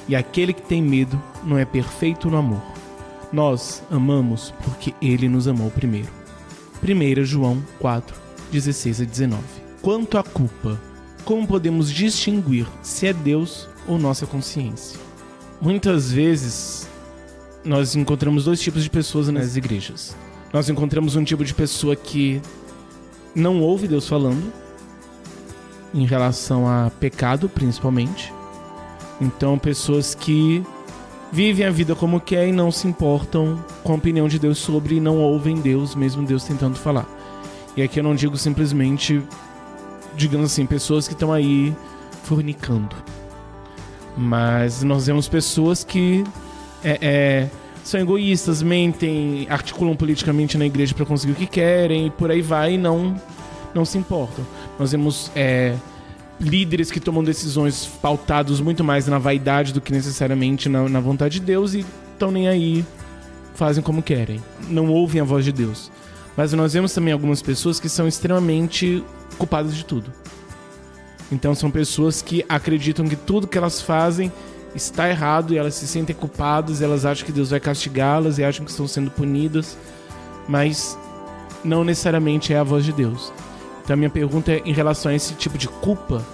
E aquele que tem medo não é perfeito no amor. Nós amamos porque ele nos amou primeiro. 1 João 4, 16 a 19. Quanto à culpa, como podemos distinguir se é Deus ou nossa consciência? Muitas vezes, nós encontramos dois tipos de pessoas nas igrejas. Nós encontramos um tipo de pessoa que não ouve Deus falando, em relação a pecado, principalmente. Então, pessoas que vivem a vida como quer e não se importam com a opinião de Deus sobre e não ouvem Deus, mesmo Deus tentando falar. E aqui eu não digo simplesmente, digamos assim, pessoas que estão aí fornicando. Mas nós vemos pessoas que são egoístas, mentem, articulam politicamente na igreja para conseguir o que querem e por aí vai e não se importam. Nós vemos líderes que tomam decisões pautados muito mais na vaidade do que necessariamente na vontade de Deus e estão nem aí, fazem como querem, não ouvem a voz de Deus. Mas nós vemos também algumas pessoas que são extremamente culpadas de tudo. Então são pessoas que acreditam que tudo que elas fazem está errado e elas se sentem culpadas, elas acham que Deus vai castigá-las e acham que estão sendo punidas, mas não necessariamente é a voz de Deus. Então a minha pergunta é em relação a esse tipo de culpa,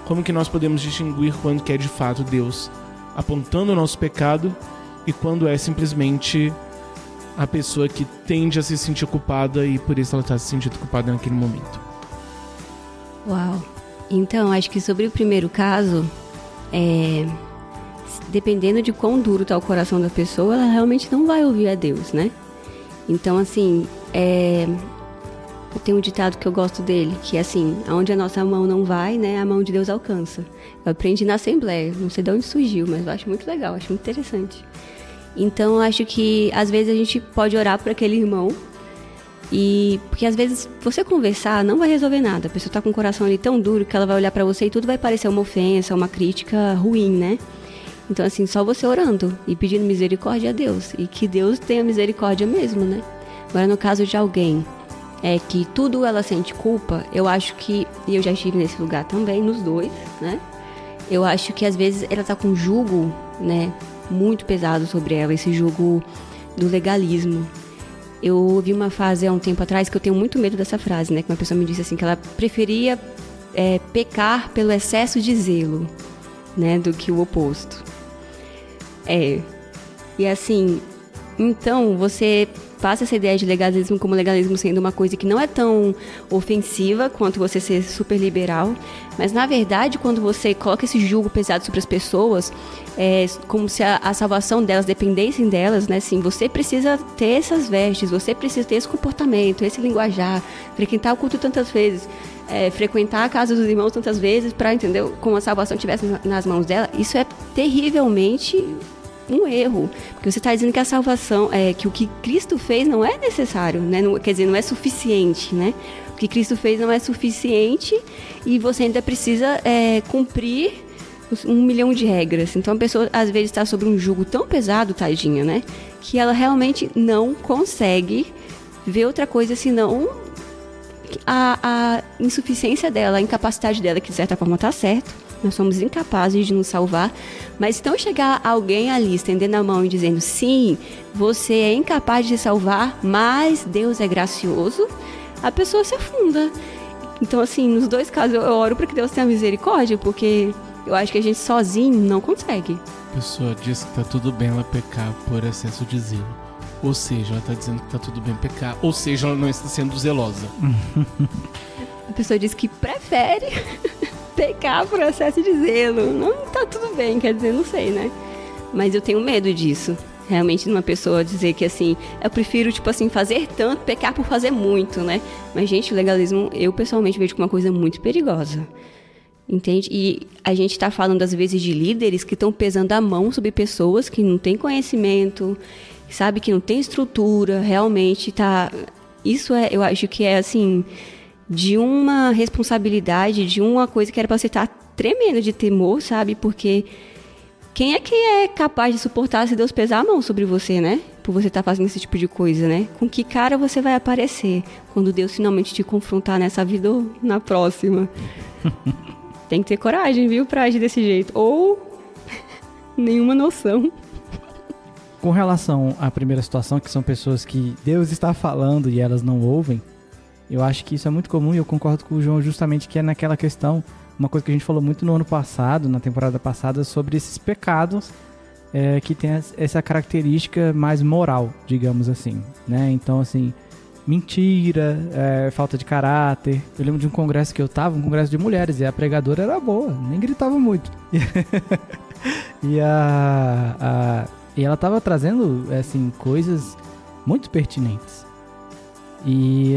como que nós podemos distinguir quando que é de fato Deus apontando o nosso pecado e quando é simplesmente a pessoa que tende a se sentir culpada e por isso ela está se sentindo culpada naquele momento? Uau! Então, acho que sobre o primeiro caso, dependendo de quão duro está o coração da pessoa, ela realmente não vai ouvir a Deus, né? Então, assim, tem um ditado que eu gosto dele, que é assim, aonde a nossa mão não vai, né, a mão de Deus alcança. Eu aprendi na Assembleia, não sei de onde surgiu, mas eu acho muito legal, acho muito interessante. Então, eu acho que às vezes a gente pode orar por aquele irmão, porque às vezes você conversar não vai resolver nada. A pessoa tá com o coração ali tão duro que ela vai olhar pra você e tudo vai parecer uma ofensa, uma crítica ruim, né? Então, assim, só você orando e pedindo misericórdia a Deus. E que Deus tenha misericórdia mesmo, né? Agora, no caso de alguém que tudo ela sente culpa, eu acho que, e eu já estive nesse lugar também, nos dois, né? Eu acho que às vezes ela tá com um jugo, né, muito pesado sobre ela, esse jugo do legalismo. Eu ouvi uma frase há um tempo atrás que eu tenho muito medo dessa frase, né? Que uma pessoa me disse assim, que ela preferia pecar pelo excesso de zelo, né? Do que o oposto. E assim, então você passa essa ideia de legalismo como legalismo sendo uma coisa que não é tão ofensiva quanto você ser super liberal, mas na verdade quando você coloca esse jugo pesado sobre as pessoas, como se a salvação delas dependessem delas, né? Assim, você precisa ter essas vestes, você precisa ter esse comportamento, esse linguajar, frequentar o culto tantas vezes, frequentar a casa dos irmãos tantas vezes para, entendeu? Como a salvação estivesse nas mãos dela. Isso é terrivelmente um erro, porque você está dizendo que a salvação, que o que Cristo fez não é necessário, né? Quer dizer, não é suficiente, né? O que Cristo fez não é suficiente e você ainda precisa cumprir 1 milhão de regras. Então a pessoa às vezes está sobre um jugo tão pesado, tadinha, né? Que ela realmente não consegue ver outra coisa senão a insuficiência dela, a incapacidade dela, que de certa forma está certo, nós somos incapazes de nos salvar, mas então chegar alguém ali estendendo a mão e dizendo, sim, você é incapaz de se salvar, mas Deus é gracioso, a pessoa se afunda. Então, assim, nos dois casos eu oro para que Deus tenha misericórdia, porque eu acho que a gente sozinho não consegue. A pessoa diz que tá tudo bem ela pecar por excesso de zelo. Ou seja, ela tá dizendo que tá tudo bem pecar, ou seja, ela não está sendo zelosa. A pessoa diz que prefere pecar por excesso de zelo. Não tá tudo bem, quer dizer, não sei, né? Mas eu tenho medo disso. Realmente, numa pessoa dizer que, assim, eu prefiro, tipo assim, fazer tanto, pecar por fazer muito, né? Mas, gente, o legalismo, eu pessoalmente vejo como uma coisa muito perigosa. Entende? E a gente tá falando, às vezes, de líderes que estão pesando a mão sobre pessoas que não têm conhecimento, sabe? Que não tem estrutura, realmente tá... Isso eu acho que é, assim, de uma responsabilidade, de uma coisa que era pra você estar tremendo de temor, sabe? Porque... Quem é que é capaz de suportar se Deus pesar a mão sobre você, né? Por você estar fazendo esse tipo de coisa, né? Com que cara você vai aparecer quando Deus finalmente te confrontar nessa vida ou na próxima? Tem que ter coragem, viu, pra agir desse jeito. Ou nenhuma noção. Com relação à primeira situação, que são pessoas que Deus está falando e elas não ouvem, eu acho que isso é muito comum e eu concordo com o João justamente que é naquela questão... Uma coisa que a gente falou muito no ano passado, na temporada passada, sobre esses pecados que tem essa característica mais moral, digamos assim, né? Então, assim, mentira, falta de caráter. Eu lembro de um congresso que eu tava, um congresso de mulheres, e a pregadora era boa, nem gritava muito. E ela tava trazendo, assim, coisas muito pertinentes. E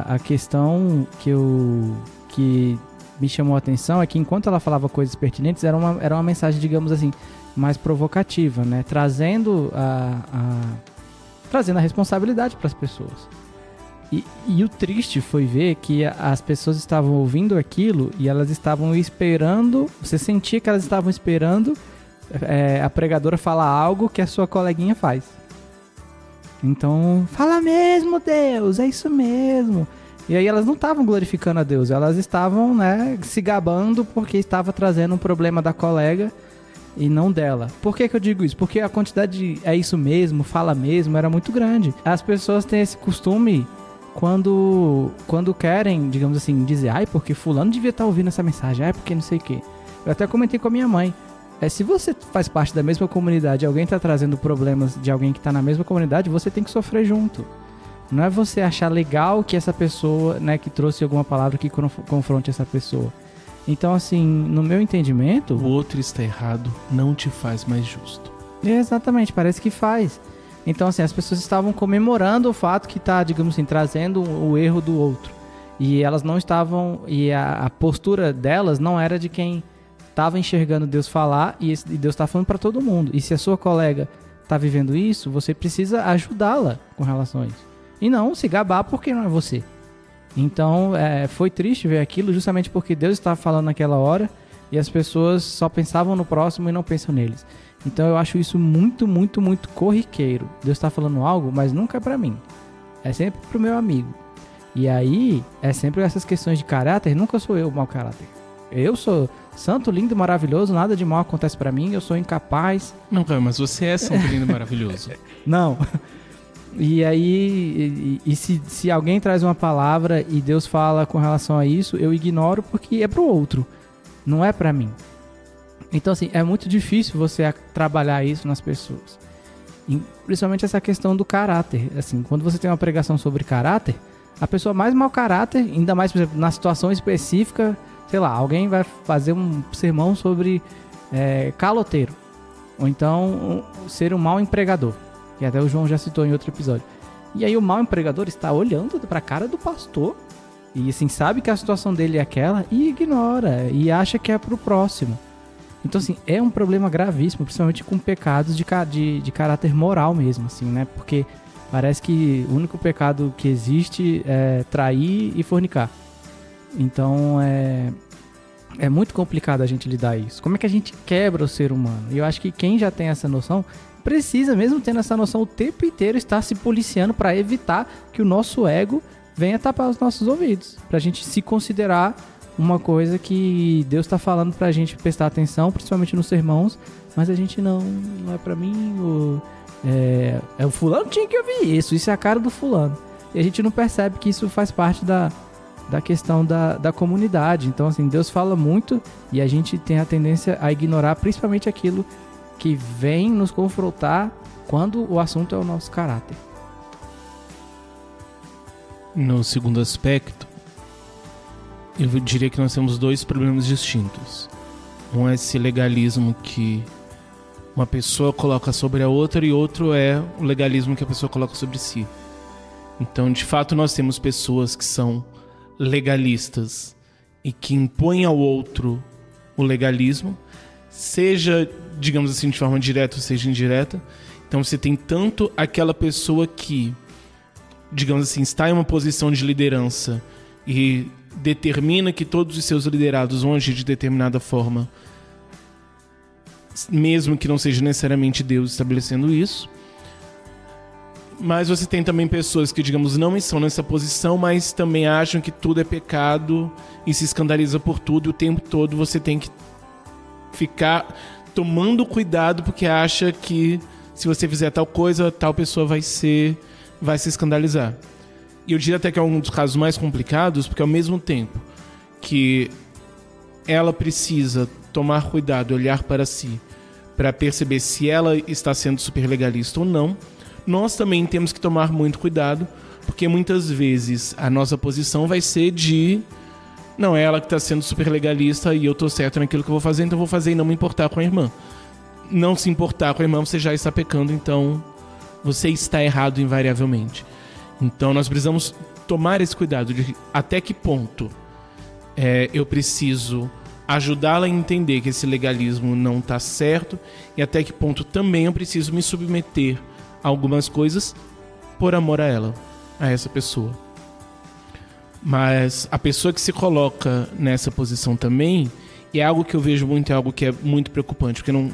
a questão que me chamou a atenção é que enquanto ela falava coisas pertinentes, era uma mensagem, digamos assim, mais provocativa, né? Trazendo a responsabilidade para as pessoas. E o triste foi ver que as pessoas estavam ouvindo aquilo e elas estavam esperando, você sentia que elas estavam esperando a pregadora falar algo que a sua coleguinha faz. Então, fala mesmo, Deus, é isso mesmo. E aí elas não estavam glorificando a Deus, elas estavam, né, se gabando porque estava trazendo um problema da colega e não dela. Por que eu digo isso? Porque a quantidade de é isso mesmo, fala mesmo, era muito grande. As pessoas têm esse costume quando querem, digamos assim, dizer, ai, porque fulano devia estar ouvindo essa mensagem, ai, porque não sei o quê. Eu até comentei com a minha mãe. Se você faz parte da mesma comunidade e alguém está trazendo problemas de alguém que está na mesma comunidade, você tem que sofrer junto. Não é você achar legal que essa pessoa, né, que trouxe alguma palavra que confronte essa pessoa. Então, assim, no meu entendimento... O outro está errado, não te faz mais justo. Exatamente, parece que faz. Então, assim, as pessoas estavam comemorando o fato que está, digamos assim, trazendo o erro do outro. E elas não estavam... E a postura delas não era de quem estava enxergando Deus falar e Deus está falando para todo mundo. E se a sua colega está vivendo isso, você precisa ajudá-la com relação a isso. E não se gabar porque não é você. Então, foi triste ver aquilo justamente porque Deus estava falando naquela hora e as pessoas só pensavam no próximo e não pensam neles. Então, eu acho isso muito, muito, muito corriqueiro. Deus está falando algo, mas nunca é para mim. É sempre pro meu amigo. E aí, é sempre essas questões de caráter. Nunca sou eu o mau caráter. Eu sou santo, lindo, maravilhoso. Nada de mal acontece para mim. Eu sou incapaz. Não, cara, mas você é santo, lindo e maravilhoso. Não. E aí, se alguém traz uma palavra e Deus fala com relação a isso, eu ignoro porque é pro outro, não é pra mim. Então, assim, é muito difícil você trabalhar isso nas pessoas. E, principalmente essa questão do caráter. Assim, quando você tem uma pregação sobre caráter, a pessoa mais mau caráter, ainda mais, por exemplo, na situação específica, sei lá, alguém vai fazer um sermão sobre caloteiro. Ou então, ser um mau empregador. Que até o João já citou em outro episódio. E aí o mau empregador está olhando pra cara do pastor e assim, sabe que a situação dele é aquela e ignora, e acha que é pro próximo. Então assim, é um problema gravíssimo, principalmente com pecados de caráter moral mesmo, assim, né? Porque parece que o único pecado que existe é trair e fornicar. Então é muito complicado a gente lidar isso. Como é que a gente quebra o ser humano? E eu acho que quem já tem essa noção precisa, mesmo tendo essa noção o tempo inteiro, estar se policiando para evitar que o nosso ego venha tapar os nossos ouvidos. Pra gente se considerar uma coisa que Deus está falando pra gente prestar atenção, principalmente nos sermãos, mas a gente não é pra mim, o fulano tinha que ouvir isso é a cara do fulano. E a gente não percebe que isso faz parte da questão da comunidade. Então, assim, Deus fala muito e a gente tem a tendência a ignorar principalmente aquilo que vem nos confrontar quando o assunto é o nosso caráter. No segundo aspecto, eu diria que nós temos dois problemas distintos. Um é esse legalismo que uma pessoa coloca sobre a outra, e outro é o legalismo que a pessoa coloca sobre si. Então, de fato, nós temos pessoas que são legalistas e que impõem ao outro o legalismo, seja, digamos assim, de forma direta ou seja indireta. Então, você tem tanto aquela pessoa que, digamos assim, está em uma posição de liderança e determina que todos os seus liderados vão agir de determinada forma, mesmo que não seja necessariamente Deus estabelecendo isso. Mas você tem também pessoas que, digamos, não estão nessa posição, mas também acham que tudo é pecado e se escandaliza por tudo. E o tempo todo você tem que ficar tomando cuidado, porque acha que se você fizer tal coisa, tal pessoa vai se escandalizar. E eu diria até que é um dos casos mais complicados, porque ao mesmo tempo que ela precisa tomar cuidado, olhar para si, para perceber se ela está sendo super legalista ou não, nós também temos que tomar muito cuidado, porque muitas vezes a nossa posição vai ser de não, é ela que está sendo super legalista e eu estou certo naquilo que eu vou fazer, então eu vou fazer e não me importar com a irmã. Não se importar com a irmã, você já está pecando, então você está errado invariavelmente. Então nós precisamos tomar esse cuidado de até que ponto eu preciso ajudá-la a entender que esse legalismo não está certo, e até que ponto também eu preciso me submeter a algumas coisas por amor a ela, a essa pessoa. Mas a pessoa que se coloca nessa posição também, e é algo que eu vejo muito, é algo que é muito preocupante, porque não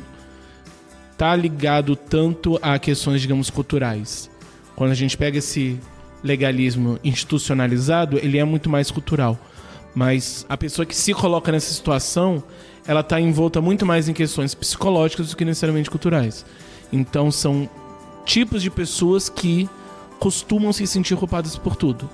está ligado tanto a questões, digamos, culturais. Quando a gente pega esse legalismo institucionalizado, ele é muito mais cultural. Mas a pessoa que se coloca nessa situação, ela está envolta muito mais em questões psicológicas do que necessariamente culturais. Então são tipos de pessoas que costumam se sentir culpadas por tudo.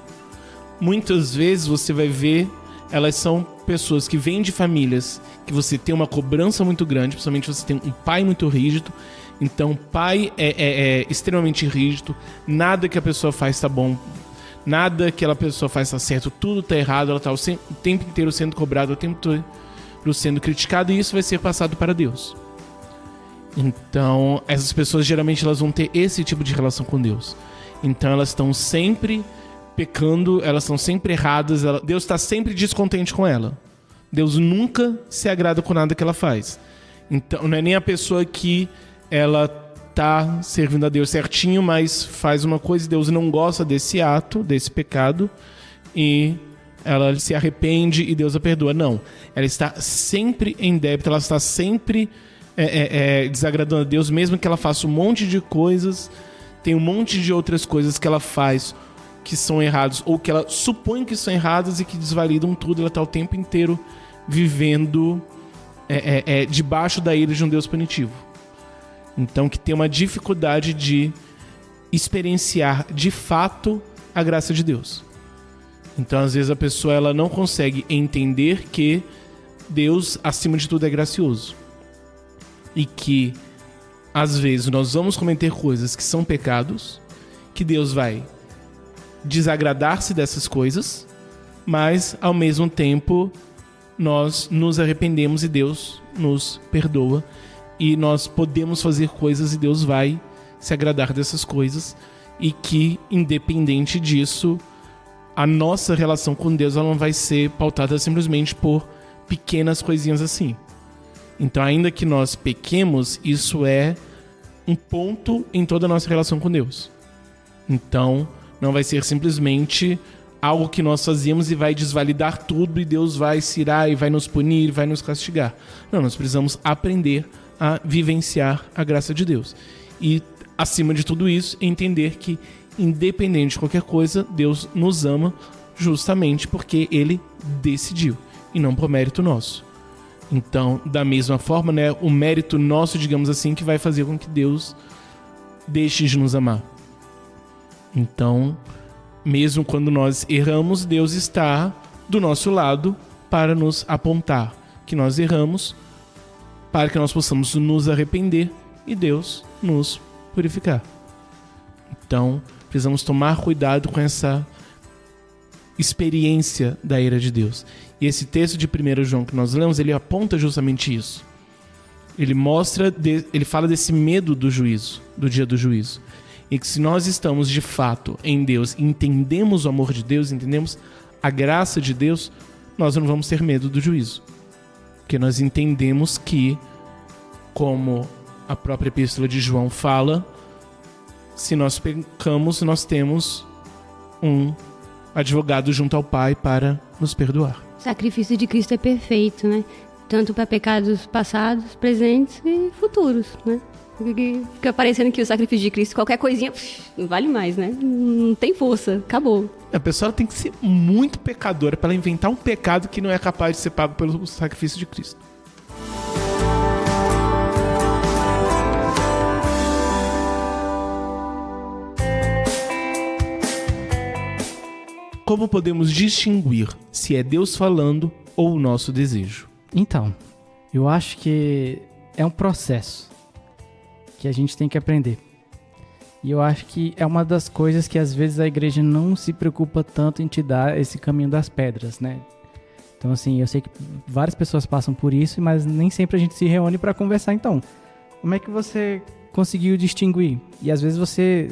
Muitas vezes você vai ver, elas são pessoas que vêm de famílias que você tem uma cobrança muito grande, principalmente você tem um pai muito rígido. Então o pai é extremamente rígido, nada que a pessoa faz está bom, nada que aquela pessoa faz está certo, tudo está errado, ela está o tempo inteiro sendo cobrada, o tempo inteiro sendo criticada, e isso vai ser passado para Deus. Então essas pessoas geralmente elas vão ter esse tipo de relação com Deus. Então elas estão sempre pecando, elas estão sempre erradas, Deus está sempre descontente com ela. Deus nunca se agrada com nada que ela faz. Então não é nem a pessoa que ela tá servindo a Deus certinho, mas faz uma coisa e Deus não gosta desse ato, desse pecado, e ela se arrepende e Deus a perdoa. Não, ela está sempre em débito, ela está sempre desagradando a Deus, mesmo que ela faça um monte de coisas, tem um monte de outras coisas que ela faz que são erradas, ou que ela supõe que são erradas e que desvalidam tudo. Ela está o tempo inteiro vivendo debaixo da ira de um Deus punitivo. Então, que tem uma dificuldade de experienciar de fato a graça de Deus. Então, às vezes a pessoa ela não consegue entender que Deus, acima de tudo, é gracioso. E que, às vezes, nós vamos cometer coisas que são pecados, que Deus vai desagradar-se dessas coisas, mas, ao mesmo tempo, nós nos arrependemos e Deus nos perdoa. E nós podemos fazer coisas e Deus vai se agradar dessas coisas, e que, independente disso, a nossa relação com Deus ela não vai ser pautada simplesmente por pequenas coisinhas assim. Então, ainda que nós pequemos, isso é um ponto em toda a nossa relação com Deus. Então, não vai ser simplesmente algo que nós fazíamos e vai desvalidar tudo, e Deus vai se irar e vai nos punir, vai nos castigar. Não, nós precisamos aprender a vivenciar a graça de Deus. E, acima de tudo isso, entender que, independente de qualquer coisa, Deus nos ama justamente porque Ele decidiu. e não por mérito nosso. Então, da mesma forma, né, o mérito nosso, digamos assim, que vai fazer com que Deus deixe de nos amar. Então, mesmo quando nós erramos, Deus está do nosso lado para nos apontar que nós erramos, para que nós possamos nos arrepender e Deus nos purificar. Então, precisamos tomar cuidado com essa experiência da ira de Deus. E esse texto de 1 João que nós lemos, ele aponta justamente isso. Ele ele fala desse medo do juízo, do dia do juízo. E que se nós estamos de fato em Deus, entendemos o amor de Deus, entendemos a graça de Deus, nós não vamos ter medo do juízo. Porque nós entendemos que, como a própria epístola de João fala, se nós pecamos, nós temos um advogado junto ao Pai para nos perdoar. O sacrifício de Cristo é perfeito, né? Tanto para pecados passados, presentes e futuros, né? Fica parecendo que o sacrifício de Cristo, qualquer coisinha, não vale mais, né? Não tem força, acabou. A pessoa tem que ser muito pecadora para ela inventar um pecado que não é capaz de ser pago pelo sacrifício de Cristo. Como podemos distinguir se é Deus falando ou o nosso desejo? Então, eu acho que é um processo que a gente tem que aprender. E eu acho que é uma das coisas que às vezes a igreja não se preocupa tanto em te dar esse caminho das pedras, né? Então, assim, eu sei que várias pessoas passam por isso, mas nem sempre a gente se reúne para conversar. Então, como é que você conseguiu distinguir? E às vezes você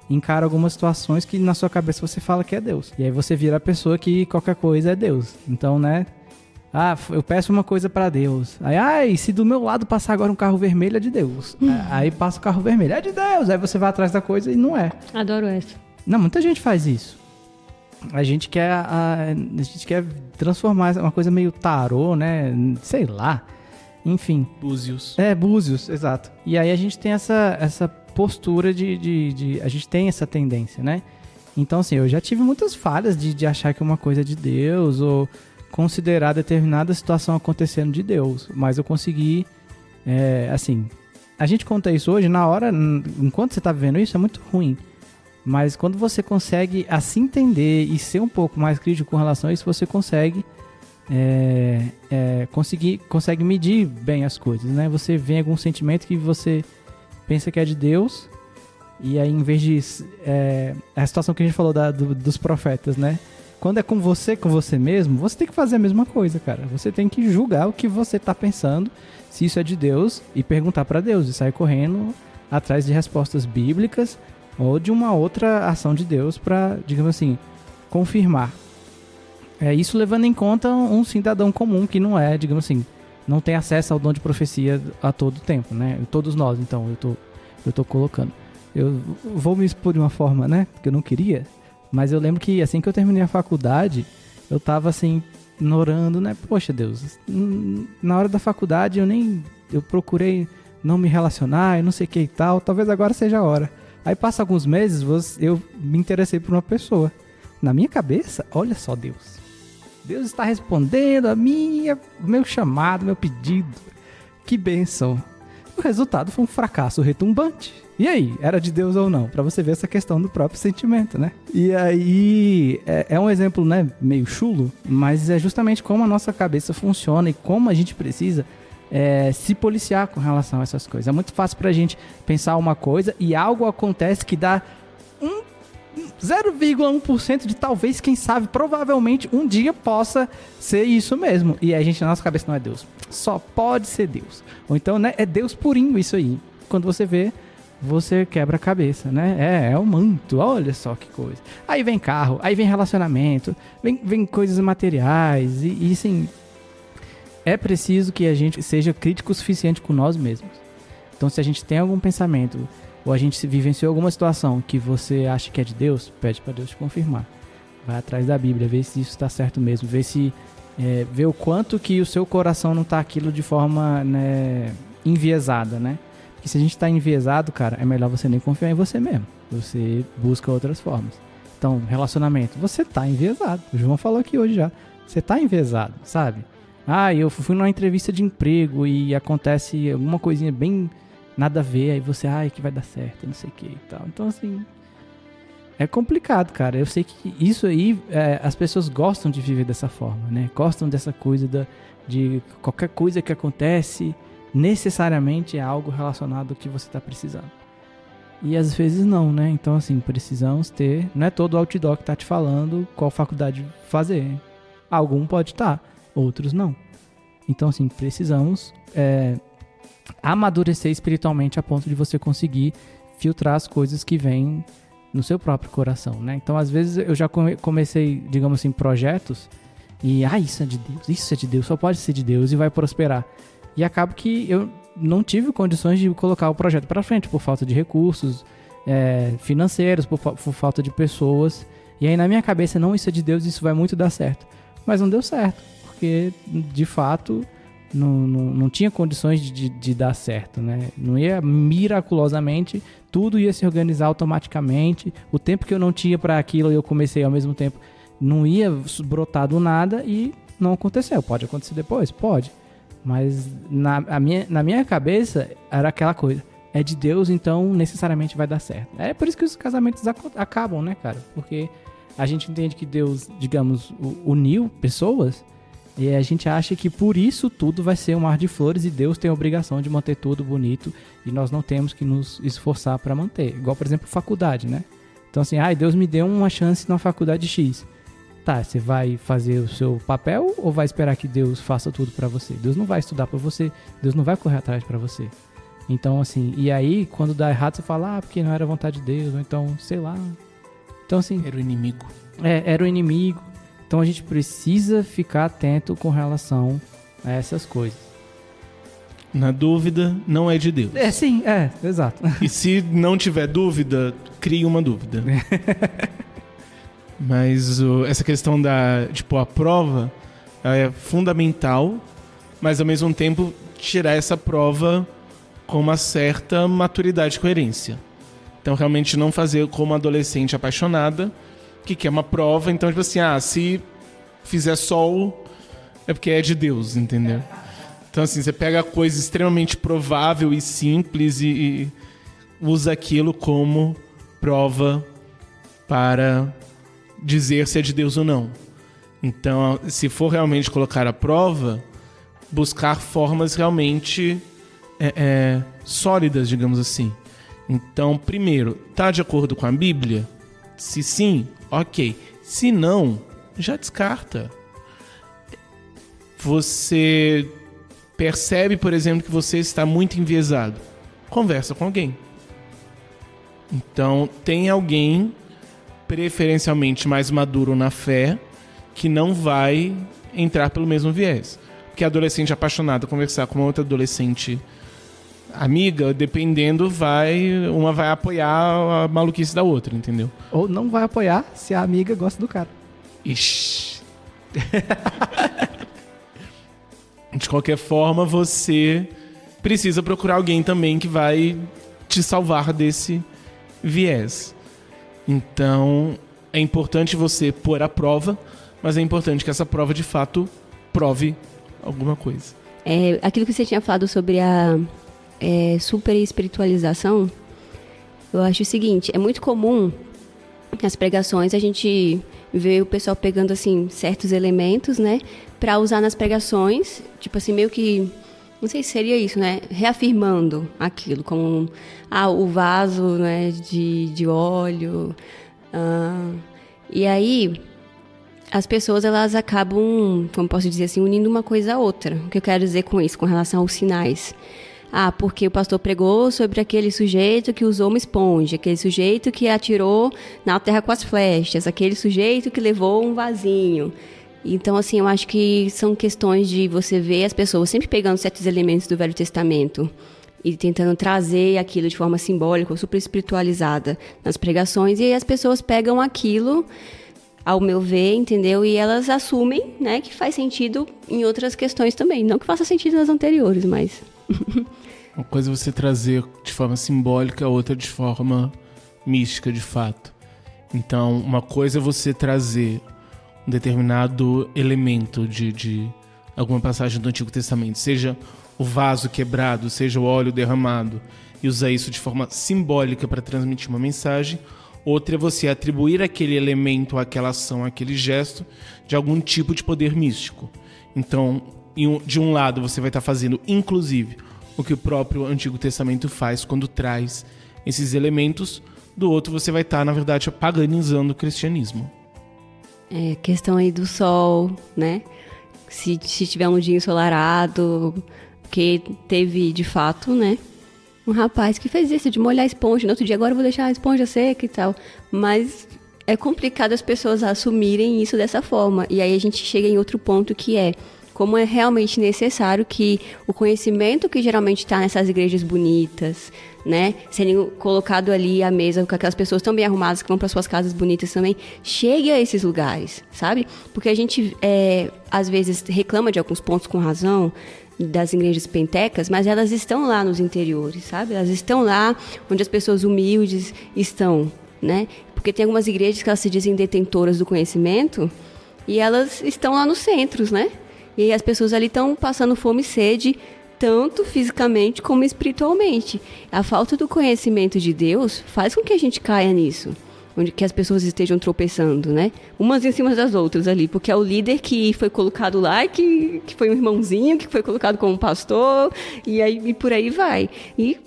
encara algumas situações que na sua cabeça você fala que é Deus. E aí você vira a pessoa que qualquer coisa é Deus. Então, né? Ah, eu peço uma coisa pra Deus. Aí, se do meu lado passar agora um carro vermelho, é de Deus. Aí passa o carro vermelho, é de Deus. Aí você vai atrás da coisa e não é. Adoro essa. Não, muita gente faz isso. A gente quer transformar uma coisa meio tarô, né? Sei lá. Enfim. Búzios. Búzios, exato. E aí a gente tem essa postura a gente tem essa tendência, né? Então, assim, eu já tive muitas falhas de achar que uma coisa é de Deus ou considerar determinada situação acontecendo de Deus, mas eu consegui, assim, a gente conta isso hoje, na hora, enquanto você tá vivendo isso, é muito ruim, mas quando você consegue assim entender e ser um pouco mais crítico com relação a isso, você consegue consegue medir bem as coisas, né? Você vê algum sentimento que você pensa que é de Deus, e aí em vez de a situação que a gente falou dos profetas, né? Quando é com você mesmo, você tem que fazer a mesma coisa, cara. Você tem que julgar o que você tá pensando, se isso é de Deus, e perguntar pra Deus, e sair correndo atrás de respostas bíblicas ou de uma outra ação de Deus pra, digamos assim, confirmar. Isso levando em conta um cidadão comum que não é, digamos assim, não tem acesso ao dom de profecia a todo tempo, né? Todos nós, então, eu tô colocando. Eu vou me expor de uma forma, né, que eu não queria. Mas eu lembro que assim que eu terminei a faculdade, eu tava assim, orando, né? Poxa, Deus, na hora da faculdade eu procurei não me relacionar e não sei o que e tal, talvez agora seja a hora. Aí passa alguns meses, eu me interessei por uma pessoa. Na minha cabeça, olha só Deus. Deus está respondendo meu chamado, meu pedido. Que bênção. O resultado foi um fracasso retumbante. E aí, era de Deus ou não? Pra você ver essa questão do próprio sentimento, né? E aí, é um exemplo, né, meio chulo, mas é justamente como a nossa cabeça funciona e como a gente precisa se policiar com relação a essas coisas. É muito fácil pra gente pensar uma coisa e algo acontece que dá 0,1% de talvez, quem sabe, provavelmente um dia possa ser isso mesmo. E a gente, na nossa cabeça, não é Deus. Só pode ser Deus. Ou então, né, é Deus purinho isso aí. Quando você vê, você quebra a cabeça, né? É um manto, olha só que coisa. Aí vem carro, aí vem relacionamento, vem coisas materiais e assim, é preciso que a gente seja crítico o suficiente com nós mesmos. Então, se a gente tem algum pensamento ou a gente vivenciou alguma situação que você acha que é de Deus, pede para Deus te confirmar. Vai atrás da Bíblia, vê se isso está certo mesmo, vê o quanto que o seu coração não está aquilo de forma, né, enviesada, né? Porque se a gente está enviesado, cara, é melhor você nem confiar em você mesmo. Você busca outras formas. Então, relacionamento, você está enviesado. O João falou aqui hoje já. Você tá envezado, sabe? Ah, eu fui numa entrevista de emprego e acontece alguma coisinha bem nada a ver, aí você, que vai dar certo, não sei o que e tal. Então, assim, é complicado, cara. Eu sei que isso aí, as pessoas gostam de viver dessa forma, né? Gostam dessa coisa de qualquer coisa que acontece, necessariamente é algo relacionado ao que você tá precisando. E às vezes não, né? Então, assim, precisamos ter... Não é todo outdoor que tá te falando qual faculdade fazer. Algum pode estar, outros não. Então, assim, precisamos amadurecer espiritualmente a ponto de você conseguir filtrar as coisas que vêm no seu próprio coração, né? Então, às vezes, eu já comecei, digamos assim, projetos e, isso é de Deus, só pode ser de Deus e vai prosperar. E acaba que eu não tive condições de colocar o projeto para frente por falta de recursos financeiros, por falta de pessoas. E aí, na minha cabeça, não, isso é de Deus, isso vai muito dar certo. Mas não deu certo, porque, de fato, não tinha condições de dar certo, né? Não ia miraculosamente, tudo ia se organizar automaticamente. O tempo que eu não tinha para aquilo, eu comecei ao mesmo tempo, não ia brotar do nada e não aconteceu. Pode acontecer depois? Pode. Mas na minha cabeça era aquela coisa, é de Deus, então necessariamente vai dar certo. É por isso que os casamentos acabam, né, cara? Porque a gente entende que Deus, digamos, uniu pessoas e a gente acha que por isso tudo vai ser um mar de flores e Deus tem a obrigação de manter tudo bonito e nós não temos que nos esforçar para manter. Igual, por exemplo, faculdade, né? Então, assim, Deus me deu uma chance na faculdade X. Tá, você vai fazer o seu papel ou vai esperar que Deus faça tudo pra você? Deus não vai estudar pra você, Deus não vai correr atrás pra você. Então, assim, e aí, quando dá errado, você fala, porque não era vontade de Deus, ou então, sei lá. Então, assim... Era o inimigo. Era o inimigo. Então, a gente precisa ficar atento com relação a essas coisas. Na dúvida, não é de Deus. Sim, exato. E se não tiver dúvida, crie uma dúvida. Mas essa questão de pôr a prova é fundamental, mas ao mesmo tempo tirar essa prova com uma certa maturidade e coerência. Então realmente não fazer como adolescente apaixonada, que quer uma prova, então tipo assim, se fizer sol é porque é de Deus, entendeu? Então assim, você pega a coisa extremamente provável e simples e usa aquilo como prova para dizer se é de Deus ou não. Então, se for realmente colocar a prova, buscar formas realmente sólidas, digamos assim. Então, primeiro, tá de acordo com a Bíblia? Se sim, ok. Se não, já descarta. Você percebe, por exemplo, que você está muito enviesado. Conversa com alguém. Então, tem alguém preferencialmente mais maduro na fé, que não vai entrar pelo mesmo viés. Porque adolescente apaixonado conversar com uma outra adolescente amiga, dependendo, uma vai apoiar a maluquice da outra, entendeu? Ou não vai apoiar se a amiga gosta do cara. Ixi. De qualquer forma, você precisa procurar alguém também que vai te salvar desse viés. Então, é importante você pôr a prova, mas é importante que essa prova, de fato, prove alguma coisa. Aquilo que você tinha falado sobre a super espiritualização, eu acho o seguinte, é muito comum nas pregações a gente ver o pessoal pegando, assim, certos elementos, né, pra usar nas pregações, tipo assim, meio que... Não sei se seria isso, né? Reafirmando aquilo, como o vaso, né, de óleo. E aí, as pessoas, elas acabam, como posso dizer assim, unindo uma coisa a outra. O que eu quero dizer com isso, com relação aos sinais? Porque o pastor pregou sobre aquele sujeito que usou uma esponja, aquele sujeito que atirou na terra com as flechas, aquele sujeito que levou um vasinho. Então, assim, eu acho que são questões de você ver as pessoas sempre pegando certos elementos do Velho Testamento e tentando trazer aquilo de forma simbólica ou super espiritualizada nas pregações, e aí as pessoas pegam aquilo, ao meu ver, entendeu? E elas assumem, né, que faz sentido em outras questões também. Não que faça sentido nas anteriores, mas... Uma coisa é você trazer de forma simbólica, outra de forma mística, de fato. Então, uma coisa é você trazer determinado elemento de alguma passagem do Antigo Testamento, seja o vaso quebrado, seja o óleo derramado, e usar isso de forma simbólica para transmitir uma mensagem. Outra é você atribuir aquele elemento, aquela ação, aquele gesto de algum tipo de poder místico. Então, de um lado você vai estar fazendo, inclusive, o que o próprio Antigo Testamento faz quando traz esses elementos. Do outro você vai estar, na verdade, paganizando o cristianismo. Questão aí do sol, né? Se tiver um dia ensolarado, porque teve, de fato, né? Um rapaz que fez isso, de molhar a esponja. No outro dia, agora eu vou deixar a esponja seca e tal. Mas é complicado as pessoas assumirem isso dessa forma. E aí a gente chega em outro ponto, que é como é realmente necessário que o conhecimento que geralmente está nessas igrejas bonitas, né, sendo colocado ali à mesa com aquelas pessoas tão bem arrumadas que vão para suas casas bonitas também, chegue a esses lugares, sabe? Porque a gente, às vezes, reclama de alguns pontos com razão das igrejas pentecas, mas elas estão lá nos interiores, sabe? Elas estão lá onde as pessoas humildes estão, né? Porque tem algumas igrejas que elas se dizem detentoras do conhecimento e elas estão lá nos centros, né? E aí as pessoas ali estão passando fome e sede, tanto fisicamente como espiritualmente. A falta do conhecimento de Deus faz com que a gente caia nisso, onde que as pessoas estejam tropeçando, né? Umas em cima das outras ali, porque é o líder que foi colocado lá, que foi um irmãozinho, que foi colocado como pastor, e por aí vai. E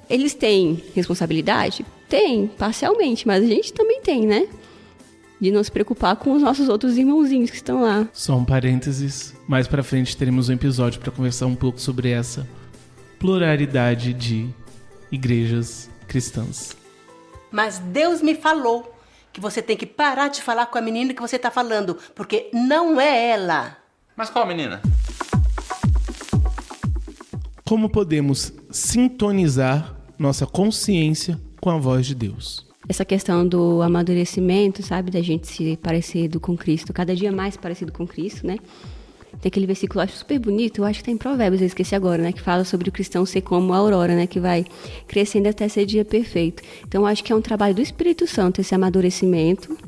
eles têm responsabilidade? Tem, parcialmente, mas a gente também tem, né? De não se preocupar com os nossos outros irmãozinhos que estão lá. Só um parênteses, mais pra frente teremos um episódio para conversar um pouco sobre essa pluralidade de igrejas cristãs. Mas Deus me falou que você tem que parar de falar com a menina que você tá falando, porque não é ela. Mas qual menina? Como podemos sintonizar nossa consciência com a voz de Deus? Essa questão do amadurecimento, sabe? Da gente se parecido com Cristo, cada dia mais parecido com Cristo, né? Tem aquele versículo, eu acho super bonito, eu acho que tá em Provérbios, eu esqueci agora, né? Que fala sobre o cristão ser como a aurora, né? Que vai crescendo até ser dia perfeito. Então, eu acho que é um trabalho do Espírito Santo, esse amadurecimento,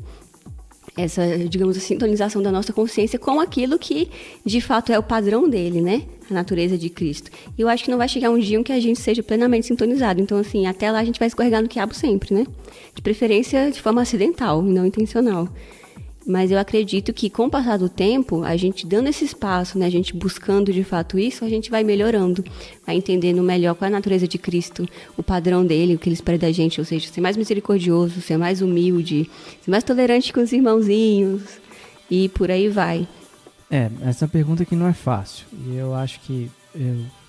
essa, digamos, a sintonização da nossa consciência com aquilo que, de fato, é o padrão dele, né? A natureza de Cristo. E eu acho que não vai chegar um dia em que a gente seja plenamente sintonizado. Então, assim, até lá a gente vai escorregar no quiabo sempre, né? De preferência de forma acidental e não intencional. Mas eu acredito que, com o passar do tempo, a gente dando esse espaço, né? A gente buscando, de fato, isso, a gente vai melhorando. Vai entendendo melhor qual é a natureza de Cristo, o padrão dele, o que ele espera da gente. Ou seja, ser mais misericordioso, ser mais humilde, ser mais tolerante com os irmãozinhos. E por aí vai. Essa pergunta aqui não é fácil. E eu acho que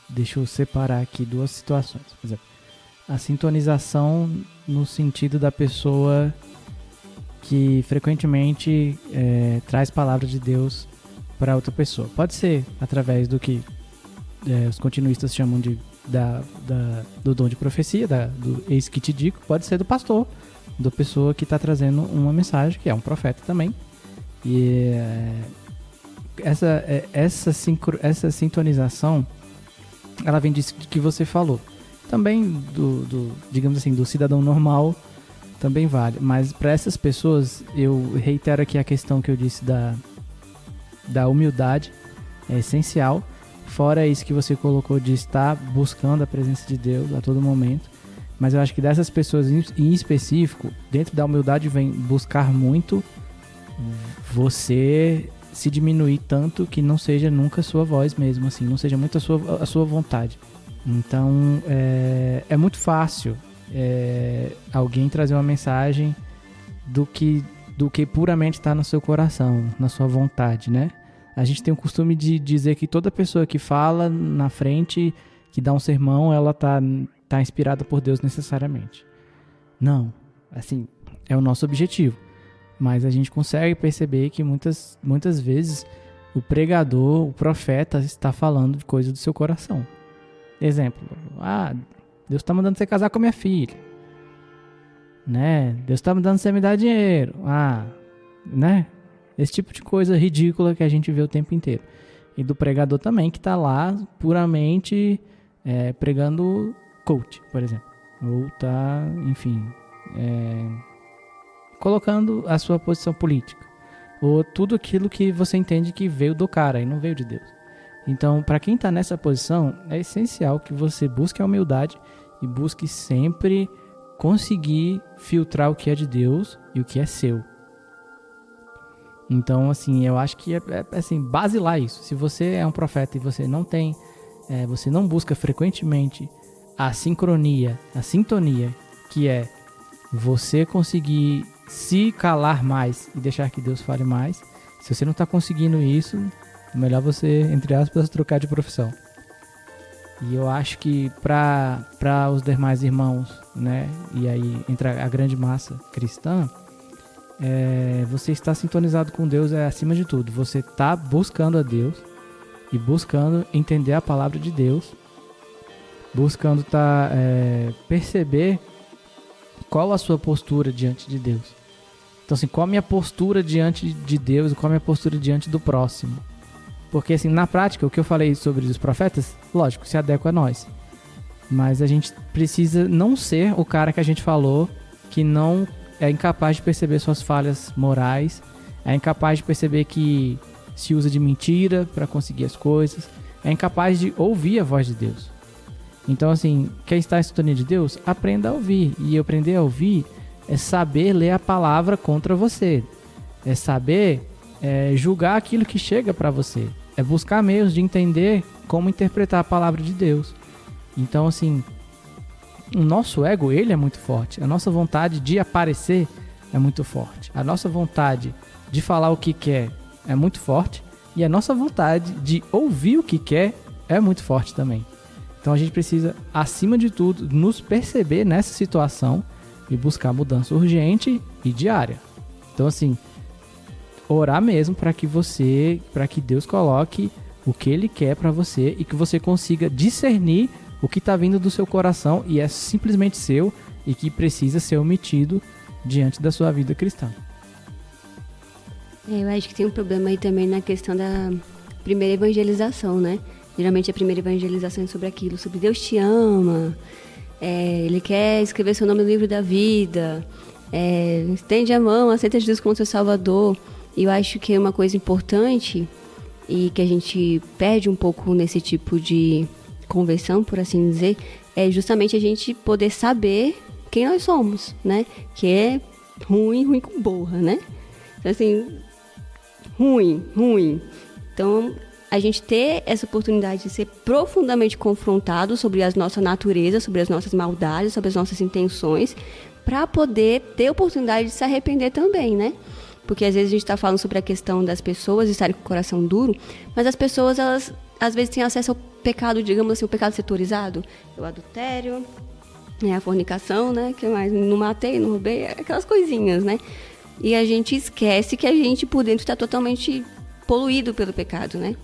deixa eu separar aqui duas situações. Por exemplo, a sintonização no sentido da pessoa que frequentemente traz palavra de Deus para outra pessoa. Pode ser através do que os continuistas chamam do dom de profecia, do eis que te digo. Pode ser do pastor, da pessoa que está trazendo uma mensagem, que é um profeta também. E essa sintonização, ela vem disso que você falou. Também digamos assim, do cidadão normal também vale. Mas para essas pessoas, eu reitero aqui a questão que eu disse da humildade, é essencial. Fora isso que você colocou de estar buscando a presença de Deus a todo momento. Mas eu acho que dessas pessoas em específico, dentro da humildade vem buscar muito você se diminuir tanto que não seja nunca a sua voz mesmo, assim, não seja muito a sua vontade. Então, é muito fácil alguém trazer uma mensagem do que puramente está no seu coração, na sua vontade, né? A gente tem o costume de dizer que toda pessoa que fala na frente, que dá um sermão, ela tá inspirada por Deus necessariamente. Não, assim, é o nosso objetivo. Mas a gente consegue perceber que muitas vezes o pregador, o profeta, está falando de coisas do seu coração. Exemplo, Deus está mandando você casar com a minha filha. Né? Deus está mandando você me dar dinheiro. Né? Esse tipo de coisa ridícula que a gente vê o tempo inteiro. E do pregador também, que está lá puramente pregando coach, por exemplo. Ou está, enfim, colocando a sua posição política. ou tudo aquilo que você entende que veio do cara e não veio de Deus. Então, para quem está nessa posição, é essencial que você busque a humildade e busque sempre conseguir filtrar o que é de Deus e o que é seu. Então, assim, eu acho que é assim, basilar isso. Se você é um profeta e você não tem, você não busca frequentemente a sincronia, a sintonia, que é você conseguir se calar mais e deixar que Deus fale mais. Se você não está conseguindo isso, é melhor você, entre aspas, trocar de profissão. E eu acho que para os demais irmãos, né, e aí entra a grande massa cristã, você estar sintonizado com Deus é acima de tudo. Você está buscando a Deus e buscando entender a palavra de Deus, buscando perceber qual a sua postura diante de Deus. Então, assim, qual a minha postura diante de Deus e qual a minha postura diante do próximo. Porque, assim, na prática, o que eu falei sobre os profetas, lógico, se adequa a nós. Mas a gente precisa não ser o cara que a gente falou, que não é incapaz de perceber suas falhas morais, é incapaz de perceber que se usa de mentira para conseguir as coisas, é incapaz de ouvir a voz de Deus. Então, assim, quem está em sintonia de Deus, aprenda a ouvir. E aprender a ouvir é saber ler a palavra contra você. É saber julgar aquilo que chega para você. É buscar meios de entender como interpretar a palavra de Deus. Então, assim, o nosso ego, ele é muito forte. A nossa vontade de aparecer é muito forte. A nossa vontade de falar o que quer é muito forte. E a nossa vontade de ouvir o que quer é muito forte também. Então a gente precisa, acima de tudo, nos perceber nessa situação e buscar mudança urgente e diária. Então, assim, orar mesmo para que Deus coloque o que Ele quer para você e que você consiga discernir o que está vindo do seu coração e é simplesmente seu e que precisa ser omitido diante da sua vida cristã. Eu acho que tem um problema aí também na questão da primeira evangelização, né? Geralmente a primeira evangelização é sobre aquilo, sobre Deus te ama, Ele quer escrever seu nome no livro da vida, estende a mão, aceita Jesus como seu Salvador. E eu acho que é uma coisa importante e que a gente perde um pouco nesse tipo de conversão, por assim dizer, é justamente a gente poder saber quem nós somos, né? Que é ruim com borra, né? Então, assim, ruim. Então, a gente ter essa oportunidade de ser profundamente confrontado sobre a nossa natureza, sobre as nossas maldades, sobre as nossas intenções, para poder ter a oportunidade de se arrepender também, né? Porque às vezes a gente está falando sobre a questão das pessoas estarem com o coração duro, mas as pessoas, elas às vezes têm acesso ao pecado, digamos assim, o pecado setorizado, o adultério, a fornicação, né? Que mais? Não matei, não roubei, aquelas coisinhas, né? E a gente esquece que a gente por dentro está totalmente poluído pelo pecado, né?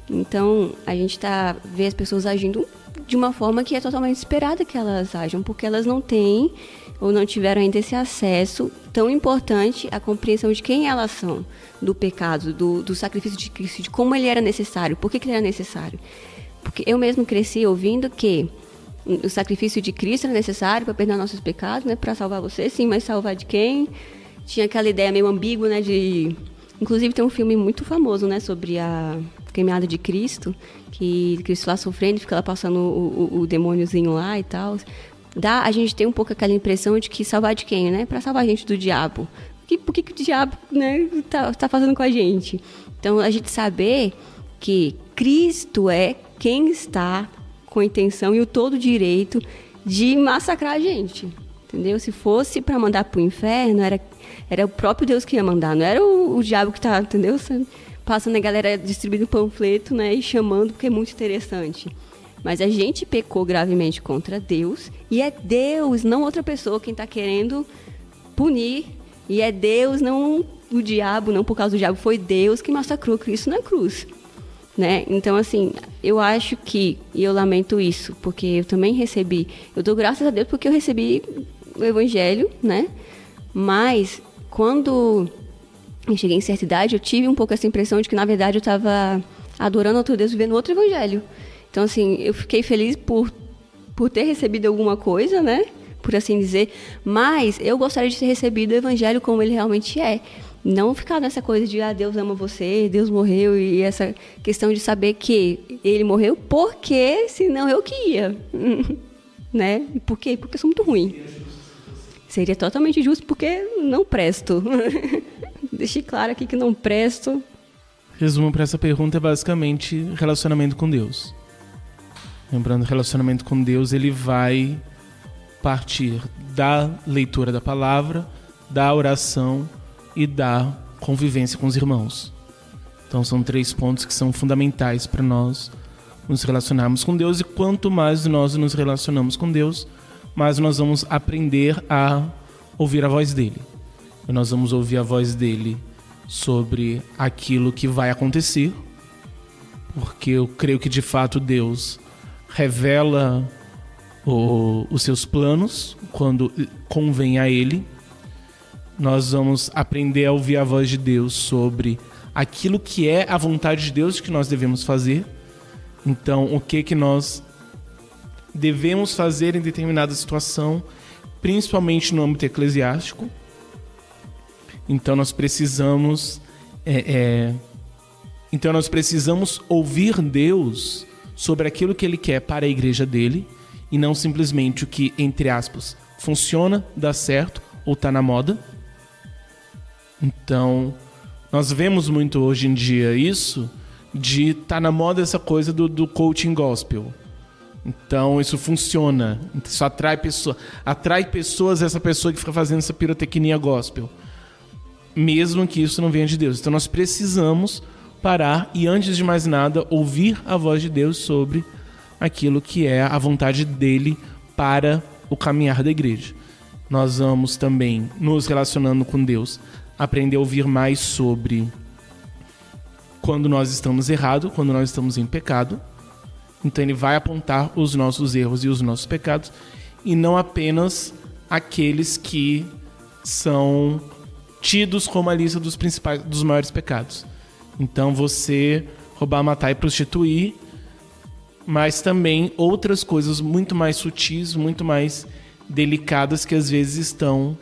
Então, a gente vê as pessoas agindo de uma forma que é totalmente esperada que elas ajam, porque elas não têm ou não tiveram ainda esse acesso tão importante à compreensão de quem elas são, do pecado, do sacrifício de Cristo, de como ele era necessário, por que ele era necessário. Porque eu mesmo cresci ouvindo que o sacrifício de Cristo era necessário para perdoar nossos pecados, né, para salvar você, sim, mas salvar de quem? Tinha aquela ideia meio ambígua, né, Inclusive tem um filme muito famoso, né, sobre a queimada de Cristo, que Cristo lá sofrendo, fica lá passando o demôniozinho lá e tal. A gente tem um pouco aquela impressão de que salvar de quem, né? Para salvar a gente do diabo. Por que o diabo, né, tá fazendo com a gente? Então, a gente saber que Cristo é quem está com a intenção e o todo direito de massacrar a gente, entendeu? Se fosse para mandar pro inferno, era o próprio Deus que ia mandar, não era o diabo que tá, entendeu? Passando a galera distribuindo panfleto, né, e chamando, porque é muito interessante. Mas a gente pecou gravemente contra Deus, e é Deus, não outra pessoa, quem está querendo punir. E é Deus, não o diabo, não por causa do diabo, foi Deus que massacrou Cristo na cruz, né? Então, assim, eu acho que, e eu lamento isso, porque eu também recebi, eu dou graças a Deus porque eu recebi o Evangelho, né? Mas, quando eu cheguei em certa idade, eu tive um pouco essa impressão de que, na verdade, eu estava adorando outro Deus, vivendo outro Evangelho. Então, assim, eu fiquei feliz por ter recebido alguma coisa, né? Por assim dizer. Mas eu gostaria de ter recebido o Evangelho como ele realmente é. Não ficar nessa coisa de, Deus ama você, Deus morreu, e essa questão de saber que ele morreu porque senão eu que ia. Né? E por quê? Porque eu sou muito ruim. Seria totalmente justo porque não presto. Deixei claro aqui que não presto. Resumo para essa pergunta é basicamente relacionamento com Deus. Lembrando, relacionamento com Deus, ele vai partir da leitura da palavra, da oração e da convivência com os irmãos. Então são 3 pontos que são fundamentais para nós nos relacionarmos com Deus, e quanto mais nós nos relacionamos com Deus, mais nós vamos aprender a ouvir a voz dele. E nós vamos ouvir a voz dele sobre aquilo que vai acontecer, porque eu creio que de fato Deus revela os seus planos quando convém a ele. Nós vamos aprender a ouvir a voz de Deus sobre aquilo que é a vontade de Deus que nós devemos fazer. Então, o que nós devemos fazer em determinada situação, principalmente no âmbito eclesiástico. Então, nós precisamos ouvir Deus sobre aquilo que Ele quer para a igreja dele, e não simplesmente o que, entre aspas, funciona, dá certo ou está na moda. Então, nós vemos muito hoje em dia isso de estar na moda, essa coisa do coaching gospel. Então, isso funciona. Isso atrai pessoas, essa pessoa que fica fazendo essa pirotecnia gospel. Mesmo que isso não venha de Deus. Então, nós precisamos parar e, antes de mais nada, ouvir a voz de Deus sobre aquilo que é a vontade dele para o caminhar da igreja. Nós vamos também, nos relacionando com Deus, aprender a ouvir mais sobre quando nós estamos errados, quando nós estamos em pecado. Então ele vai apontar os nossos erros e os nossos pecados, e não apenas aqueles que são tidos como a lista dos maiores pecados. Então você roubar, matar e prostituir, mas também outras coisas muito mais sutis, muito mais delicadas, que às vezes estão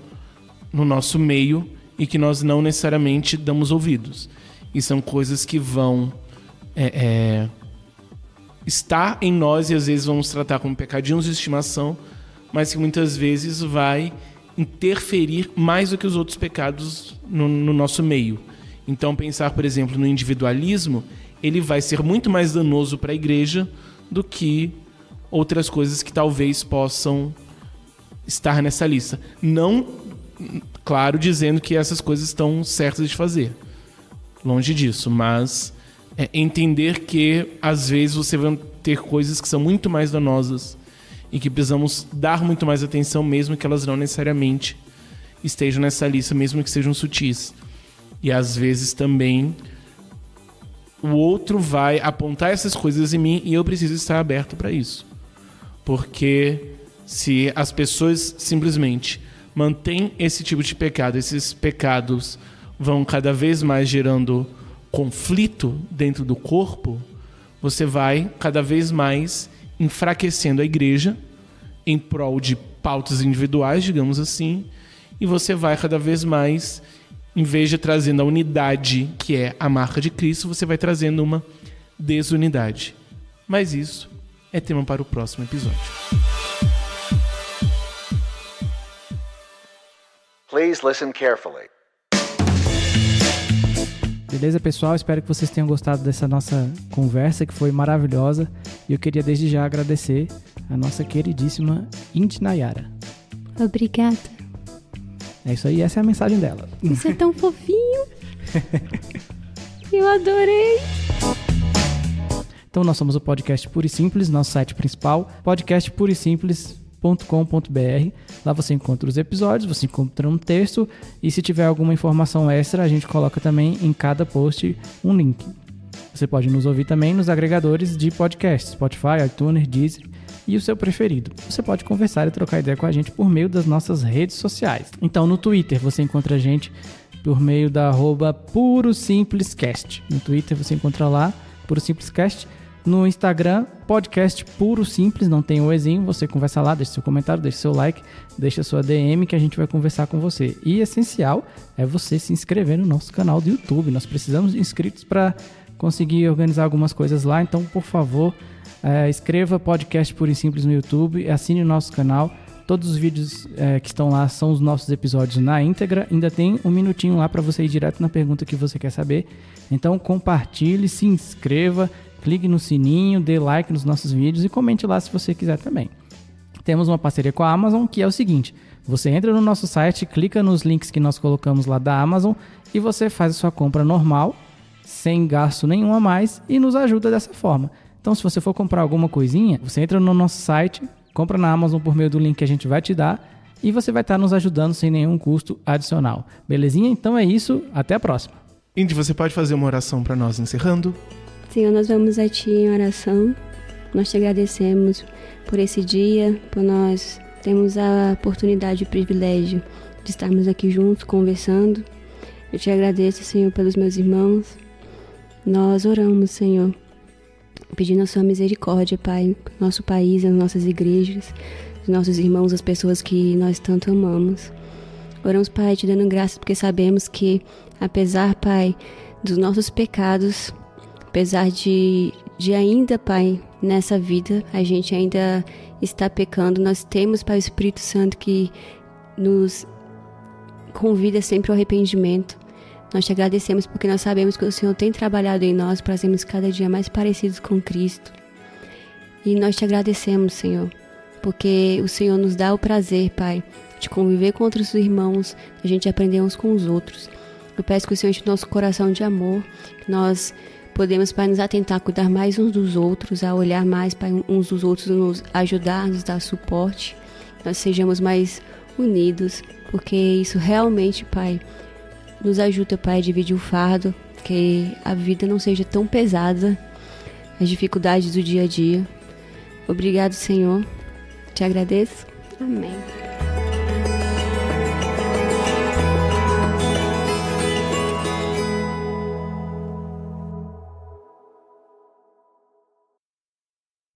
no nosso meio e que nós não necessariamente damos ouvidos. E são coisas que vão estar em nós, e às vezes vamos tratar como pecadinhos de estimação, mas que muitas vezes vai interferir mais do que os outros pecados no nosso meio. Então, pensar, por exemplo, no individualismo, ele vai ser muito mais danoso para a igreja do que outras coisas que talvez possam estar nessa lista. Não, claro, dizendo que essas coisas estão certas de fazer. Longe disso, mas entender que às vezes você vai ter coisas que são muito mais danosas e que precisamos dar muito mais atenção, mesmo que elas não necessariamente estejam nessa lista, mesmo que sejam sutis. E às vezes também o outro vai apontar essas coisas em mim e eu preciso estar aberto para isso. Porque se as pessoas simplesmente mantêm esse tipo de pecado, esses pecados vão cada vez mais gerando conflito dentro do corpo, você vai cada vez mais enfraquecendo a igreja em prol de pautas individuais, digamos assim, e você vai cada vez mais, em vez de trazendo a unidade que é a marca de Cristo, você vai trazendo uma desunidade. Mas isso é tema para o próximo episódio. Please listen carefully. Beleza, pessoal? Espero que vocês tenham gostado dessa nossa conversa, que foi maravilhosa. E eu queria desde já agradecer a nossa queridíssima Indy Nayara. Obrigada. É isso aí, essa é a mensagem dela. Você é tão fofinho. Eu adorei. Então nós somos o Podcast Puro e Simples, nosso site principal, podcastpurosimples.com.br. Lá você encontra os episódios, você encontra um texto, e se tiver alguma informação extra, a gente coloca também em cada post um link. Você pode nos ouvir também nos agregadores de podcast, Spotify, iTunes, Deezer e o seu preferido. Você pode conversar e trocar ideia com a gente por meio das nossas redes sociais. Então no Twitter você encontra a gente por meio da @PuroSimplesCast. No Twitter você encontra lá, PuroSimplesCast. No Instagram, podcast puro simples, não tem o Ezinho, você conversa lá, deixa seu comentário, deixa seu like, deixa sua DM que a gente vai conversar com você. E essencial é você se inscrever no nosso canal do YouTube, nós precisamos de inscritos para conseguir organizar algumas coisas lá, então por favor, escreva podcast puro e simples no YouTube, assine o nosso canal, todos os vídeos que estão lá são os nossos episódios na íntegra, ainda tem um minutinho lá para você ir direto na pergunta que você quer saber, então compartilhe, se inscreva, clique no sininho, dê like nos nossos vídeos e comente lá se você quiser também. Temos uma parceria com a Amazon, que é o seguinte, você entra no nosso site, clica nos links que nós colocamos lá da Amazon e você faz a sua compra normal, sem gasto nenhum a mais e nos ajuda dessa forma. Então, se você for comprar alguma coisinha, você entra no nosso site, compra na Amazon por meio do link que a gente vai te dar e você vai estar nos ajudando sem nenhum custo adicional. Belezinha? Então é isso, até a próxima. Indy, você pode fazer uma oração para nós encerrando? Senhor, nós vamos a Ti em oração. Nós te agradecemos por esse dia, por nós termos a oportunidade e o privilégio de estarmos aqui juntos, conversando. Eu te agradeço, Senhor, pelos meus irmãos. Nós oramos, Senhor, pedindo a sua misericórdia, Pai, no nosso país, nas nossas igrejas, os nossos irmãos, as pessoas que nós tanto amamos. Oramos, Pai, te dando graças porque sabemos que, apesar, Pai, dos nossos pecados, apesar de ainda, Pai, nessa vida, a gente ainda está pecando, nós temos, Pai, o Espírito Santo que nos convida sempre ao arrependimento. Nós te agradecemos porque nós sabemos que o Senhor tem trabalhado em nós para sermos cada dia mais parecidos com Cristo. E nós te agradecemos, Senhor, porque o Senhor nos dá o prazer, Pai, de conviver com outros irmãos, de a gente aprender uns com os outros. Eu peço que o Senhor enche o nosso coração de amor, que nós podemos, Pai, nos atentar a cuidar mais uns dos outros, a olhar mais, Pai, uns dos outros, nos ajudar, nos dar suporte. Nós sejamos mais unidos, porque isso realmente, Pai, nos ajuda, Pai, a dividir o fardo, que a vida não seja tão pesada, as dificuldades do dia a dia. Obrigado, Senhor. Te agradeço. Amém.